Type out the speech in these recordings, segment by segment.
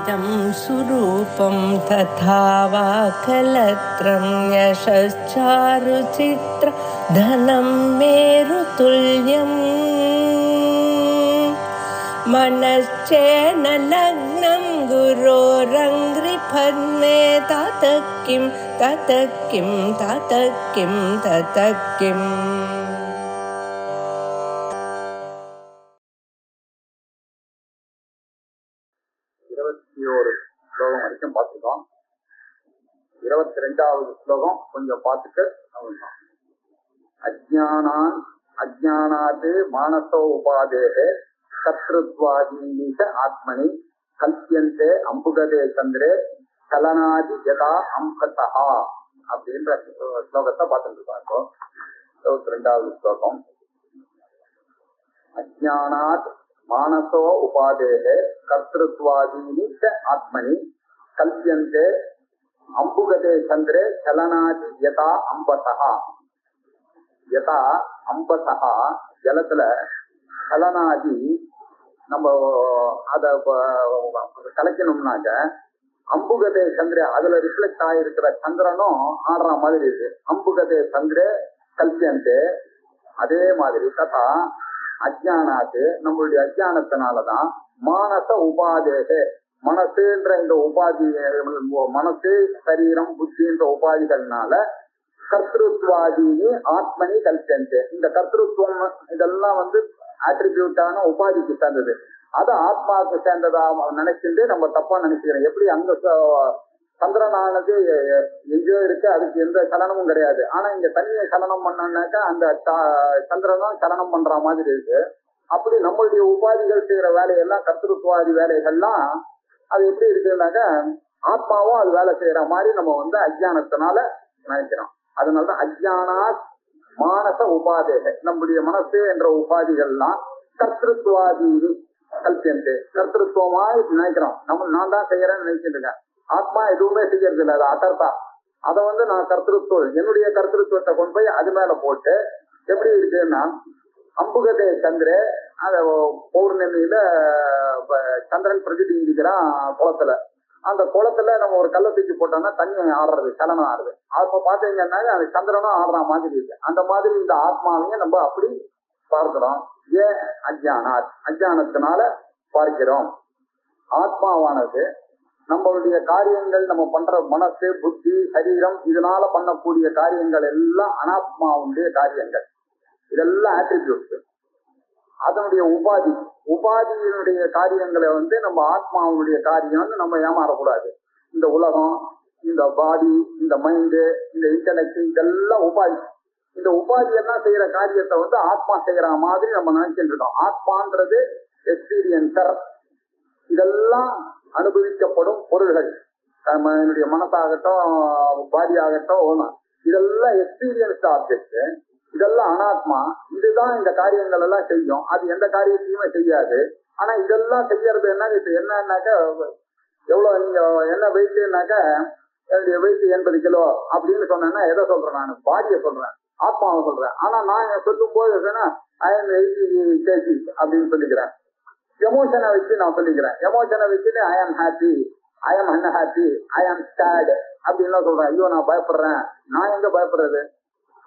शरीरं सुरूपं तथा वा कलत्रं यशश्चारुचित्र धनं मेरुतुल्यम् मनश्चेन लग्नं गुरोरङ्घ्रिपद्मे ततः किं ततः किं ततः किं ततः किम्. 21 ஸ்லோகம் வரைக்கும் பார்த்துக்கோம். 22வது ஸ்லோகம் கொஞ்சம் பார்த்துட்டு அஜ்ஞானாத் மானசோ உபாதேஹே கர்த்ருத்வாதீனிஷ ஆத்மனி கல்பியந்தே அம்புகதே சந்திரே சலனாதி யதா அம்பதா அப்படின்ற ஸ்லோகத்தை பார்த்துட்டு இருக்கோம். 22வது ஸ்லோகம். அஜ்ஞானாத் மானசோ உபாதேஹே கர்த்ருத்வாதீனி ச ஆத்மனி கல்பியந்தே அம்புகதே சந்திரே சலனாதி யதா அம்பசா. யதா அம்பசா ஜலத்துல சலனாதி நம்ம அத கலைக்கணும்னாக்க அம்புகதே சந்திரே அதுல ரிஃப்ளெக்ட் ஆகிருக்கிற சந்திரனும் ஆடுற மாதிரி இருக்கு. அம்புகதே சந்திரே கல்பியந்தே அதே மாதிரி ததா அஜ்ஞானாத்து நம்மளுடைய அஜ்ஞானத்தினாலதான் மானச உபாதேக மனசுன்ற இந்த உபாதி மனசு சரீரம் புத்தின்ற உபாதிகள்னால கர்த்திருத்வாதினி ஆத்மனி கல்பியந்தே இந்த கர்த்திருவம் இதெல்லாம் ஆட்ரிபியூட்டான உபாதிக்கு சேர்ந்தது. அது ஆத்மாவுக்கு சேர்ந்ததா நினைச்சுட்டு நம்ம தப்பா நினைச்சுக்கிறோம். எப்படி அங்க சந்திரனானது எங்கேயோ இருக்கு, அதுக்கு எந்த சலனமும் கிடையாது. ஆனா இங்க தண்ணியை சலனம் பண்ணாக்கா அந்த சந்திரனும் சலனம் பண்ற மாதிரி இருக்கு. அப்படி நம்மளுடைய உபாதிகள் செய்யற வேலையெல்லாம் கர்த்திருத்வாதி வேலைகள்லாம் அது எப்படி இருக்குன்னாக்கா ஆத்மாவும் அது வேலை செய்யற மாதிரி நம்ம அஜ்ஞானத்தினால நினைக்கிறோம். அதனாலதான் அஜ்ஞானா மானச உபாதேக நம்முடைய மனசு என்ற உபாதிகள்லாம் கர்த்திருத்வாதீனி கல்பியந்தே கர்த்திருவமாய் நினைக்கிறோம். நான் தான் செய்யறேன்னு நினைச்சிட்டு இருக்கேன். ஆத்மா எதுவுமே செய்யறது இல்லை, அது அகர்த்தா. அதை நான் கர்த்திருவம் என்னுடைய கர்த்திருவத்தை கொண்டு போய் அது மேல போட்டு எப்படி இருக்குன்னா அம்புகதே சந்திரே அத பௌர்ணமியில சந்திரன் பிரதிபிம்பிக்கிறான் குளத்துல. அந்த குளத்துல நம்ம ஒரு கல்லை தூக்கி போட்டோம்னா தண்ணி ஆடுறது, சலனம் ஆடுது. அப்ப பாத்தீங்கன்னா அது சந்திரனும் ஆடுற மாதிரி இருக்கு. அந்த மாதிரி இந்த ஆத்மாவையும் நம்ம அப்படி பார்க்கிறோம். ஏன் அஜ்ஞானத்தினால பார்க்கிறோம். ஆத்மாவானது நம்மளுடைய காரியங்கள் நம்ம பண்ற மனசு புத்தி சரீரம் இதனால பண்ணக்கூடிய காரியங்கள் எல்லாம் அனாத்மாவுடைய காரியங்கள். இதெல்லாம் ஆட்ரிபியூட்ஸ். அதனுடைய உபாதியினுடைய காரியங்களை நம்ம ஆத்மாவுடைய காரியம் நம்ம ஏமாறக்கூடாது. இந்த உலகம், இந்த பாடி, இந்த மைண்டு, இந்த இன்டெலெக்ட் இதெல்லாம் உபாதி. இந்த உபாதி எல்லாம் செய்யற காரியத்தை ஆத்மா செய்யற மாதிரி நம்ம நினைச்சிட்டு இருக்கோம். ஆத்மான்றது எக்ஸ்பீரியன்சர். இதெல்லாம் அனுபவிக்கப்படும் பொருள்கள். என்னுடைய மனசாகட்டும் பாடி ஆகட்டும் இதெல்லாம் எக்ஸ்பீரியன்ஸ்ட் ஆப்ஜெக்ட். இதெல்லாம் அனாத்மா. இதுதான் இந்த காரியங்கள் எல்லாம் செய்யும். அது எந்த காரியத்தையுமே செய்யாது. ஆனா இதெல்லாம் செய்யறது என்னன்னாக்கா எவ்வளவு நீங்க என்ன வெயிட்னாக்கா என்னுடைய வெயிட் 80 கிலோ அப்படின்னு சொன்னேன்னா எதை சொல்றேன்? நான் பாடியை சொல்றேன், ஆத்மாவை சொல்றேன். ஆனா நான் சொல்லும் போது ஐ எம் 80 kg அப்படின்னு சொல்லிக்கிறேன். எமோஷனை வச்சு நான் சொல்லிக்கிறேன். எமோஷனை வச்சுட்டு ஐ ஆம் ஹாப்பி, ஐ ஆம் அன்ஹாப்பி, ஐ ஆம் சேட் அப்படின்லாம் சொல்றேன். ஐயோ நான் பயப்படுறேன். நான் எங்க பயப்படுறது?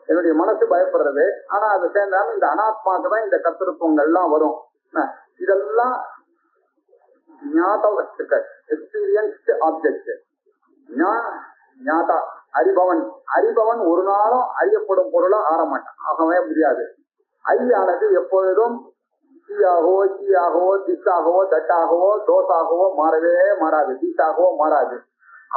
என்னுடைய மனசு பயப்படுறது. ஆனா அது சேர்ந்தாலும் இந்த அனாத்மாக்கு தான் இந்த கர்த்திருவங்கள்லாம் வரும். இதெல்லாம் ஞாத வஸ்துக்கள், எக்ஸ்பீரியன்ஸ்ட் ஆப்ஜெக்ட். ஞாதா அறிபவன் ஒரு நாளும் அறியப்படும் பொருளா ஆரமாட்டான், ஆகவே முடியாது. ஆனது எப்பொழுதும் சீயாகவோ திசாகவோ தட்டாகவோ தோசாகவோ மாறவே மாறாது, தீசாகவோ மாறாது.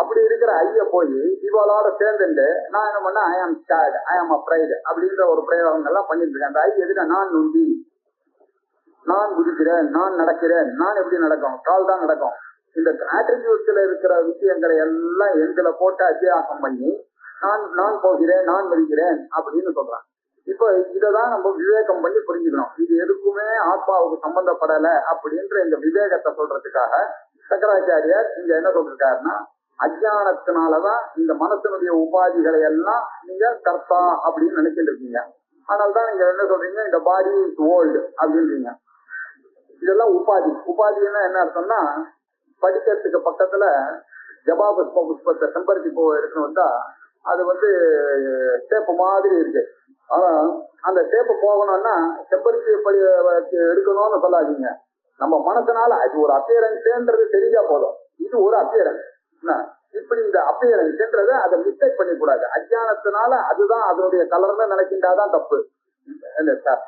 அப்படி இருக்கிற ஐய போய் இவளோட சேர்ந்துட்டு நான் என்ன பண்ண ஐ ஆம் சேட், ஐ ஆம் அப்ரைட் அப்படின்ற ஒரு பிரயோகங்கள்லாம் பண்ணிட்டு இருக்கேன். அந்த ஐ எதுனா நான் நுண்டி, நான் குதிக்கிறேன், நான் நடக்கிறேன். நான் எப்படி நடக்கும்? கால் தான் நடக்கும். இந்த ஆட்ரிபியூட்ஸ்ல இருக்கிற விஷயங்களை எல்லாம் எங்களை போட்டு அத்தியாசம் பண்ணி நான் போகிறேன், நான் மதிக்கிறேன் அப்படின்னு சொல்றான். இப்ப இததான் நம்ம விவேகம் பண்ணி புரிஞ்சுக்கணும். இது எதுக்குமே ஆத்மாவுக்கு சம்பந்தப்படலை அப்படின்ற இந்த விவேகத்தை சொல்றதுக்காக சங்கராச்சாரியார் இங்க என்ன சொல்லிருக்காருன்னா அஜ்ஞானத்தினாலதான் இந்த மனசனுடைய உபாதிகளை எல்லாம் நீங்க கர்த்தா அப்படின்னு நினைச்சிட்டு இருக்கீங்க. அதனால்தான் நீங்க என்ன சொல்றீங்க, இந்த பாடி இஸ் ஓல்டு அப்படின்றீங்க. இதெல்லாம் உபாதின்னா என்ன அர்த்தம்னா படிக்கிறதுக்கு பக்கத்துல ஜபா புஷ்பத்தை செம்பருத்தி பூ எடுக்கணும் வந்தா அது சேப்பு மாதிரி இருக்கு. ஆனா அந்த சேப்பு போகணும்னா செம்பருத்தி எடுக்கணும்னு சொல்லாதீங்க. நம்ம மனசனால அது ஒரு அப்பியரன்ஸ்ன்றது தெரிஞ்சா போதும். இது ஒரு அப்பியரன்ஸ். இப்படி இந்த அப்பியரன்ஸ்ன்றத அதை மிஸ்டேக் பண்ணிக்கூடாது. அஜானத்தினால அதுதான் அதனுடைய கலர்னு நினைக்கின்றாதான் தப்பு.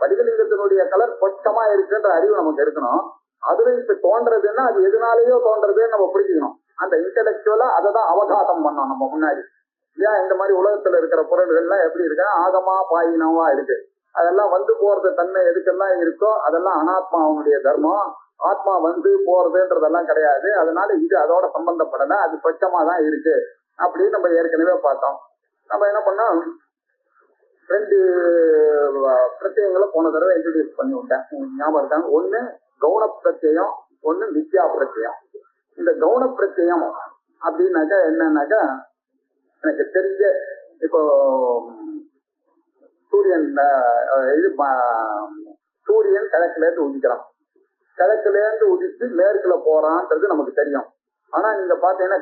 படிகலிங்கத்தினுடைய கலர் ஸ்பஷ்டமா இருக்குன்ற அறிவு நமக்கு இருக்கணும். அதுல இப்ப தோன்றதுன்னா அது எதுனாலேயோ தோன்றதுன்னு நம்ம புரிஞ்சுக்கணும். அந்த இன்டெலெக்சுவலா அதை தான் அவகாசம் பண்ணோம் நம்ம முன்னாடி. ஏன் இந்த மாதிரி உலகத்துல இருக்கிற பொருள்கள்லாம் எப்படி இருக்குன்னா ஆகமா பாயினவா இருக்கு. அதெல்லாம் போறது தன்மை எதுக்கெல்லாம் இருக்கோ அதெல்லாம் அனாத்மாவுடைய தர்மம். ஆத்மா போறதுன்றதெல்லாம் கிடையாது. அதனால இது அதோட சம்பந்தப்படல, அது ஸ்வச்சமா தான் இருக்கு அப்படின்னு நம்ம ஏற்கனவே பார்த்தோம். நம்ம என்ன பண்ணோம், 2 பிரத்யங்களை போன தடவை இன்ட்ரோடியூஸ் பண்ணி விட்டேன், ஞாபகம் இருக்காங்க. ஒண்ணு கவுன பிரத்யம், ஒண்ணு மித்யா பிரத்யம். இந்த கவுன பிரத்யம் அப்படின்னாக்கா என்னன்னாக்கா, எனக்கு தெரிஞ்ச இப்போ சூரியன் கிழக்குல இருந்து உதிக்கிறான். கிழக்குல இருந்து உதிச்சு மேற்குல போறான்றது நமக்கு தெரியும். ஆனா நீங்க பாத்தீங்கன்னா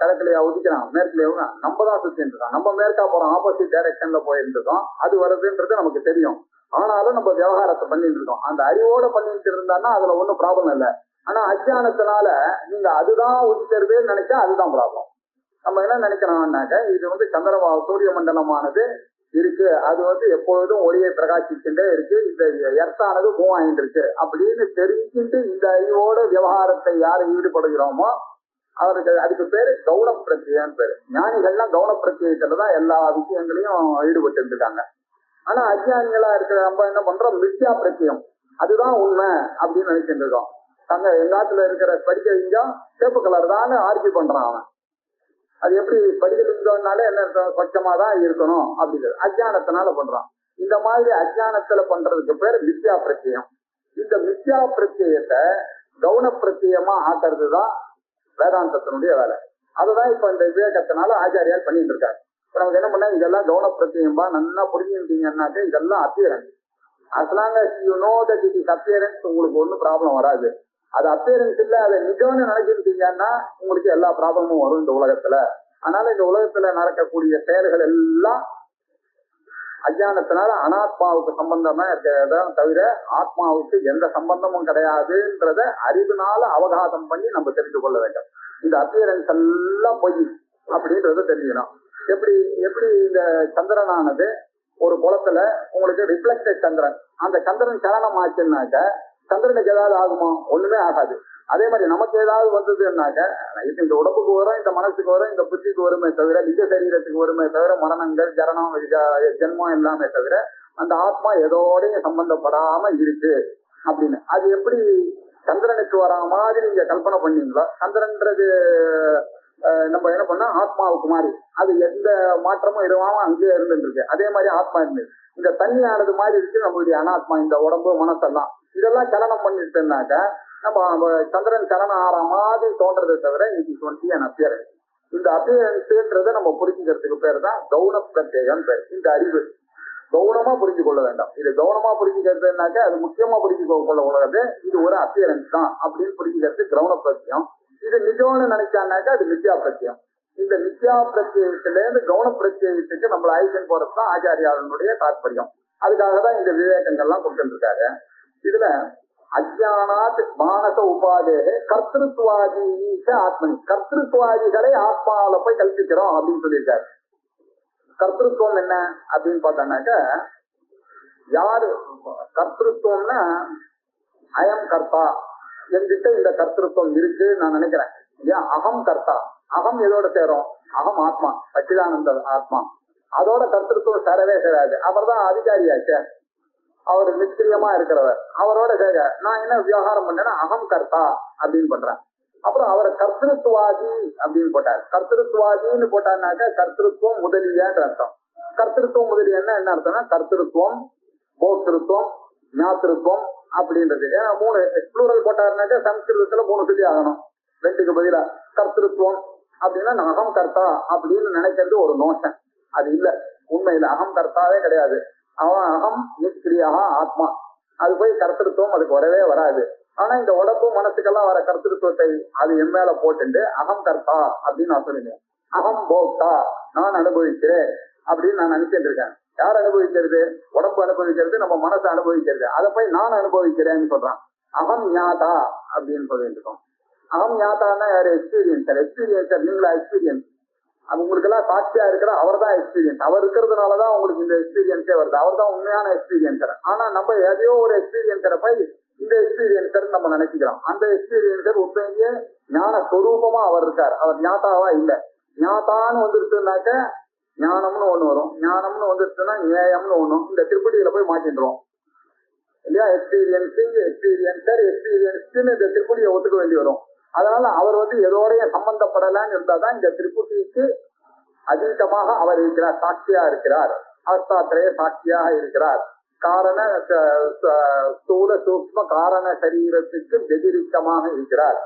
கிழக்குலயா உதிக்கிறான், மேற்குலயா நம்ம தான் சுத்திட்டு இருக்கோம். நம்ம மேற்கா போறோம், ஆப்போசிட் டைரக்ஷன்ல போயிட்டு இருக்கோம். அது வருதுன்றது நமக்கு தெரியும். ஆனாலும் நம்ம விவகாரத்தை பண்ணிட்டு இருக்கோம். அந்த அறிவோட பண்ணிட்டு இருந்தான்னா அதுல ஒன்றும் ப்ராப்ளம் இல்லை. ஆனா அஜ்ஞானத்தினால நீங்க அதுதான் உதிக்கிறதுன்னு நினைச்சா அதுதான் ப்ராப்ளம். நம்ம என்ன நினைக்கிறோம்னாக்க, இது சூரிய மண்டலமானது இருக்கு, அது எப்பொழுதும் ஒளியை பிரகாசிச்சுட்டே இருக்கு, இந்த எர்த்தானது மூவ் ஆகிட்டு இருக்கு அப்படின்னு தெரிஞ்சுட்டு இந்த அறிவோட விவகாரத்தை யாரு ஈடுபடுகிறோமோ அவருக்கு அதுக்கு பேரு கவுன பிரத்யன்னு பேரு. ஞானிகள்லாம் கவுன பிரத்யத்துலதான் எல்லா விஷயங்களையும் ஈடுபட்டு இருக்காங்க. ஆனா அஜ்ஞானிகளா இருக்கிற நம்ம என்ன பண்றோம், மித்யா பிரத்யம், அதுதான் உண்மை அப்படின்னு நினைச்சிட்டு இருக்கோம். எங்காத்துல இருக்கிற படிக்கலிங்கம் சேப்பு கலர் தான் ஆர்ஜி பண்றான் அவன். அது எப்படி படிக்கலிங்கம்னால என்ன ஸ்வச்சமா தான் இருக்கணும் அப்படிங்கிறது அஜ்ஞானத்தினால பண்றான். இந்த மாதிரி அஜ்ஞானத்துல பண்றதுக்கு பேர் மித்யா பிரத்யம். இந்த மித்யா பிரத்யத்தை கவுன பிரத்யமா ஆக்குறதுதான் வேதாந்தத்தினுடைய வேலை. அதுதான் இப்ப இந்த விவேகத்தினால ஆச்சாரியால் பண்ணிட்டு இருக்காரு. இப்ப நமக்கு என்ன பண்ணா, இதெல்லாம் கவுன பிரத்யம்பா நல்லா புரிஞ்சுட்டீங்கன்னாக்க இதெல்லாம் அப்பியரன்ஸ். அஸ்லாங்க you know that it is appearance, உங்களுக்கு ஒன்றும் ப்ராப்ளம் வராது. அது அப்பியரன்ஸ் இல்ல, அதை நிஜம்னு நினைச்சிருந்தீங்கன்னா உங்களுக்கு எல்லா ப்ராப்ளமும் வரும் இந்த உலகத்துல. அதனால இந்த உலகத்துல நடக்கக்கூடிய செயல்கள் எல்லாம் அஜ்ஞானத்தினால அனாத்மாவுக்கு சம்பந்தமா இருக்கிறத தவிர ஆத்மாவுக்கு எந்த சம்பந்தமும் கிடையாதுன்றத அறிவுனால அவகாசம் பண்ணி நம்ம தெரிந்து கொள்ள வேண்டும். இந்த அப்பியரன்ஸ் எல்லாம் பொய் அப்படின்றத தெரிஞ்சுக்கணும். எப்படி எப்படி இந்த சந்திரனானது ஒரு குளத்துல உங்களுக்கு ரிஃப்ளெக்டட் சந்திரன், அந்த சந்திரன் சலனம் ஆச்சுன்னாக்க சந்திரனுக்கு ஏதாவது ஆகுமா? ஒண்ணுமே ஆகாது. அதே மாதிரி நமக்கு ஏதாவது வந்ததுன்னாக்க இந்த உடம்புக்கு வரும், இந்த மனசுக்கு வரும், இந்த புத்திக்கு வருமே தவிர, நிஜ சரீரத்துக்கு வருமே தவிர, மரணங்கள் ஜரணம் ஜென்மம் எல்லாமே தவிர அந்த ஆத்மா எதோடையும் சம்பந்தப்படாம இருக்கு அப்படின்னு. அது எப்படி சந்திரனுக்கு வரா மாதிரி நீங்க கல்பனை பண்ணீங்களோ, சந்திரன்றது நம்ம என்ன பண்ணா ஆத்மாவுக்கு மாறி அது எந்த மாற்றமும் இல்லாம அங்கேயே இருந்துட்டு இருக்கு. அதே மாதிரி ஆத்மா இருந்து இந்த தண்ணியானது மாதிரி இருக்கு நம்மளுடைய அனாத்மா, இந்த உடம்பு மனசெல்லாம் இதெல்லாம் சலனம் பண்ணிட்டுனாக்க நம்ம சந்திரன் சலனம் ஆற மாதிரி தோன்றதை தவிர அப்பியரன்ஸ். இந்த அப்பியரன்ஸ்ன்றதை நம்ம புரிஞ்சுக்கிறதுக்கு பேர் தான் கவுன பிரத்யேகம் பேர். இந்த அறிவு கவுனமா புரிஞ்சு கொள்ள வேண்டாம். இது கவுனமா புரிஞ்சுக்கிறதுனாக்க அது முக்கியமா புரிஞ்சு கொள்ள உள்ளது, இது ஒரு அப்பியரன்ஸ் தான் அப்படின்னு புரிஞ்சுக்கிறது கவுன பிரத்யம். இது நிஜம்னு நினைச்சானாக்கா அது மித்யா பிரத்யம். இந்த மித்யா பிரத்யத்துல இருந்து கவுன பிரத்யத்துக்கு நம்மள ஐக்கியம் போறதுதான் ஆச்சாரியாளனுடைய தாற்பயம். அதுக்காக தான் இந்த விவேகங்கள்லாம் கொண்டு இருக்காரு. இதுல அஜ்ஞானாத் மானச உபாதேக கர்த்திருவாதி ஆத்மனி, கர்த்திருவாதிகளை ஆத்மாவில போய் கல்பிக்கிறோம் அப்படின்னு சொல்லியிருக்காரு. கர்த்திருவம் என்ன அப்படின்னு பார்த்தோம்னாக்க, யாரு கர்த்திருவம்னா அயம் கர்த்தா, என்கிட்ட இந்த கர்த்திருவம் இருக்கு நான் நினைக்கிறேன். ஏன் அகம் கர்த்தா, அகம் எதோட சேரும், அகம் ஆத்மா, சச்சிதானந்த ஆத்மா, அதோட கர்த்திருவம் சேரவே சேராது. அவர் தான் அதிகாரியாச்சே, அவர் நிச்சயமா இருக்கிறவர், அவரோட சேர நான் என்ன விவகாரம் பண்ணேன்னா அகம் கர்த்தா அப்படின்னு பண்றேன். அப்புறம் அவரை கர்த்திருவாதி அப்படின்னு போட்டார். கர்த்திருவாதின்னு போட்டாருனாக்க கர்த்திருவம் முதலியன்ற அர்த்தம். கர்த்திருவம் முதலியன்னா என்ன அர்த்தம்னா கர்த்திருவம், போக்திருத்துவம், ஞாத்திருத்துவம் அப்படின்றது. ஏன்னா 3 ப்ளூரல் போட்டாருனாக்க சம்ஸ்கிருதத்துல 3 சொல்லி ஆகணும், 2க்கு பதிலா கர்த்திருவம் அப்படின்னா அகம் கர்த்தா அப்படின்னு நினைக்கிறது ஒரு நோஷன். அது இல்ல, உண்மையில அகம் கர்த்தாவே கிடையாது. அவன் அகம் நிஷ்கிரியாக ஆத்மா, அது போய் கர்த்திருவம் அதுக்கு வரவே வராது. ஆனா இந்த உடம்பு மனசுக்கெல்லாம் வர கர்த்திருவத்தை அது என் மேல போட்டுண்டு அகம் கர்த்தா அப்படின்னு நான் சொல்லுவேன். அகம் போக்தா, நான் அனுபவிக்கிறேன் அப்படின்னு நான் நினைச்சிட்டு இருக்கேன். யார் அனுபவிக்கிறது? உடம்பு அனுபவிக்கிறது, நம்ம மனசை அனுபவிக்கிறது. அதை போய் நான் அனுபவிக்கிறேன்னு சொல்றான். அகம் ஞாதா அப்படின்னு சொல்லிட்டு இருக்கோம். அகம் ஞாதான்னா யாரு? எக்ஸ்பீரியன்சர். எக்ஸ்பீரியன்சர் நீங்களா? எக்ஸ்பீரியன்ஸ் அது உங்களுக்கு எல்லாம் சாட்சியா இருக்கிற அவர் தான் எக்ஸ்பீரியன்ஸ். அவர் இருக்கிறதுனாலதான் உங்களுக்கு இந்த எக்ஸ்பீரியன்ஸே வருது. அவர் தான் உண்மையான எக்ஸ்பீரியன்சர். ஆனா நம்ம எதையோ ஒரு எக்ஸ்பீரியன்ஸரை போய் இந்த எக்ஸ்பீரியன்சர் நம்ம நினைச்சுக்கிறோம். அந்த எக்ஸ்பீரியன்சர் உண்மையிலேயே ஞான சொரூபமா அவர் இருக்கார். அவர் ஞாதாவா இல்ல. ஞாதான்னு வந்துருச்சுனாக்க ஞானம்னு ஒண்ணு வரும். ஞானம்னு வந்துருச்சுன்னா ஞேயம்னு ஒண்ணும். இந்த திருப்பதியில போய் மாட்டின்றோம் இல்லையா? எக்ஸ்பீரியன்ஸிங், எக்ஸ்பீரியன்சர், எக்ஸ்பீரியன்ஸ்ன்னு இந்த திருப்பதியை ஒத்துக்க வேண்டி வரும். அதனால அவர் எதோடைய சம்பந்தப்படலான்னு இருந்தாதான் இந்த திருப்பதிக்கு அதீதமாக அவர் இருக்கிறார், சாட்சியா இருக்கிறார். அவஸ்தாத்திரய சாட்சியாக இருக்கிறார். காரண ஸ்தூல சூக்ஷ்ம காரண சரீரத்துக்கு வெதிரிக்கமாக இருக்கிறார்.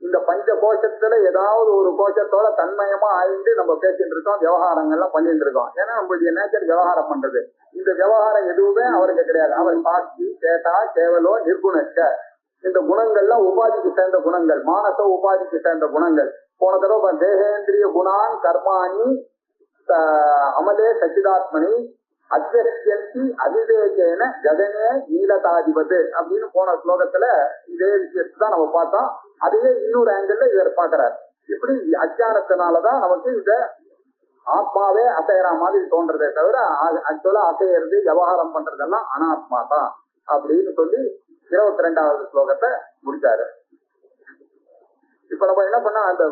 இந்த பஞ்ச கோஷத்துல ஏதாவது ஒரு கோஷத்தோட தன்மயமா ஆயிட்டு நம்ம பேசிட்டு இருக்கோம், விவகாரங்கள்லாம் பண்ணிட்டு இருக்கோம். ஏன்னா நம்மளுடைய நேச்சர் விவகாரம் பண்றது. இந்த விவகாரம் எதுவுமே அவருக்கு கிடையாது. அவர் சாட்சி கேட்டா கேவலோ நிர்குணச்ச. இந்த குணங்கள்லாம் உபாதிக்கு சேர்ந்த குணங்கள், மானச உபாதிக்கு சேர்ந்த குணங்கள். போன தடவை தேகேந்திரிய குணான் கர்மாணி அமலே சச்சிதாத்மனி அத்தியந்தி அதிவேகேன ஜகனே நீலதாதிபது அப்படின்னு போன ஸ்லோகத்துல இதே விஷயத்தான் நம்ம பார்த்தோம். அதையே இன்னொரு ஆங்கிள் இவர் பாக்குறார். இப்படி அஜானத்தினாலதான் நமக்கு இந்த ஆத்மாவே அசைகிற மாதிரி தோன்றதே தவிர ஆக்சுவலா அசைகிறது விவகாரம் பண்றதெல்லாம் அனாத்மா தான் அப்படின்னு சொல்லி 22வது ஸ்லோகத்தை முடிச்சாரு. இப்ப நம்ம என்ன பண்ணா, அந்த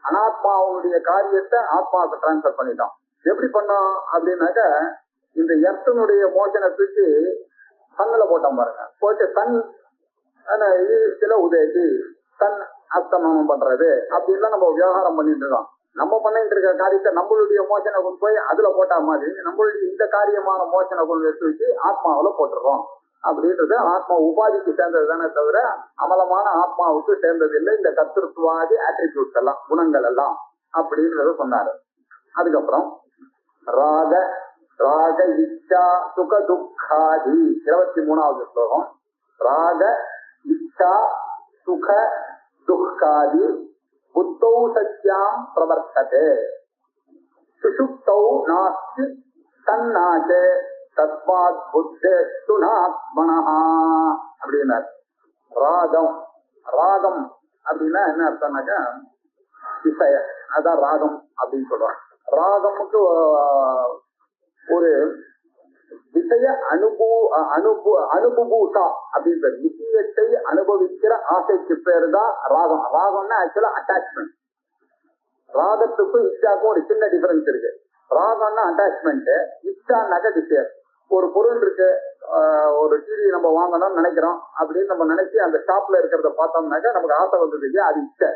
அனாத்மாவுடைய காரியத்தை ஆத்மாவுக்கு டிரான்ஸ்பர் பண்ணிட்டோம். எப்படி பண்ணோம் அப்படின்னாக்க, இந்த எர்த்தனுடைய மோசனத்துக்கு சன்னில போட்டோம் பாருங்க. போட்டு சன் சில உதவி சன் அஸ்தமனம் பண்றது அப்படின்லாம் நம்ம விவகாரம் பண்ணிட்டு இருக்கோம். நம்ம பண்ணிட்டு இருக்க காரியத்தை நம்மளுடைய மோசனை கொண்டு போய் அதுல போட்டா மாதிரி நம்மளுடைய இந்த காரியமான மோசனை கொண்டு எடுத்து வச்சு ஆத்மாவில போட்டுருக்கோம். அப்படின்றது ஆத்மா உபாதிக்கு சேர்ந்தது தானே தவிர அமலமான ஆத்மாவுக்கு சேர்ந்தது இல்லை. இந்த கர்த்திருவாதி ஆட்ரிபியூட்ஸ் எல்லாம், குணங்கள் எல்லாம் அப்படின்றத சொன்னாரு. அதுக்கப்புறம் ராக ராக இச்சா சுக துக்காதி 23வது ஸ்லோகம். ராக இச்சா சுக துக்காதி புத்தௌ சத்யாம் பிரவர்த்ததே சுஷுப்தௌ நாஸ்தி தன்னாச்சே தஸ்மாத் புத்தேஷ்டுனாத்மனஹா அப்படின்னார். ராகம், ராகம் அப்படின்னா என்ன அர்த்தம்னாக்கா இசைய, அதான் ராகம் அப்படின்னு சொல்றாங்க. ராகமுக்கு ஒரு விஷய அனுபூஷா அப்படின்னு பேர். விஷயத்தை அனுபவிக்கிற ஆசைக்கு பேரு தான் ராகம். ராகம்னா ஆக்சுவலா அட்டாச்மெண்ட். ராகத்துக்கும் இச்சாக்கும் ஒரு சின்ன டிஃபரன்ஸ் இருக்கு. ராகம்னா அட்டாச்மெண்ட், இச்சான்னாக்க டிசைர். ஒரு பொருள் இருக்கு, ஒரு டிவி நம்ம வாங்கணும்னு நினைக்கிறோம் அப்படின்னு நம்ம நினைச்சு அந்த ஷாப்ல இருக்கிறத பார்த்தோம்னாக்கா நமக்கு ஆசை வந்தது இல்லையா, அது இச்சை.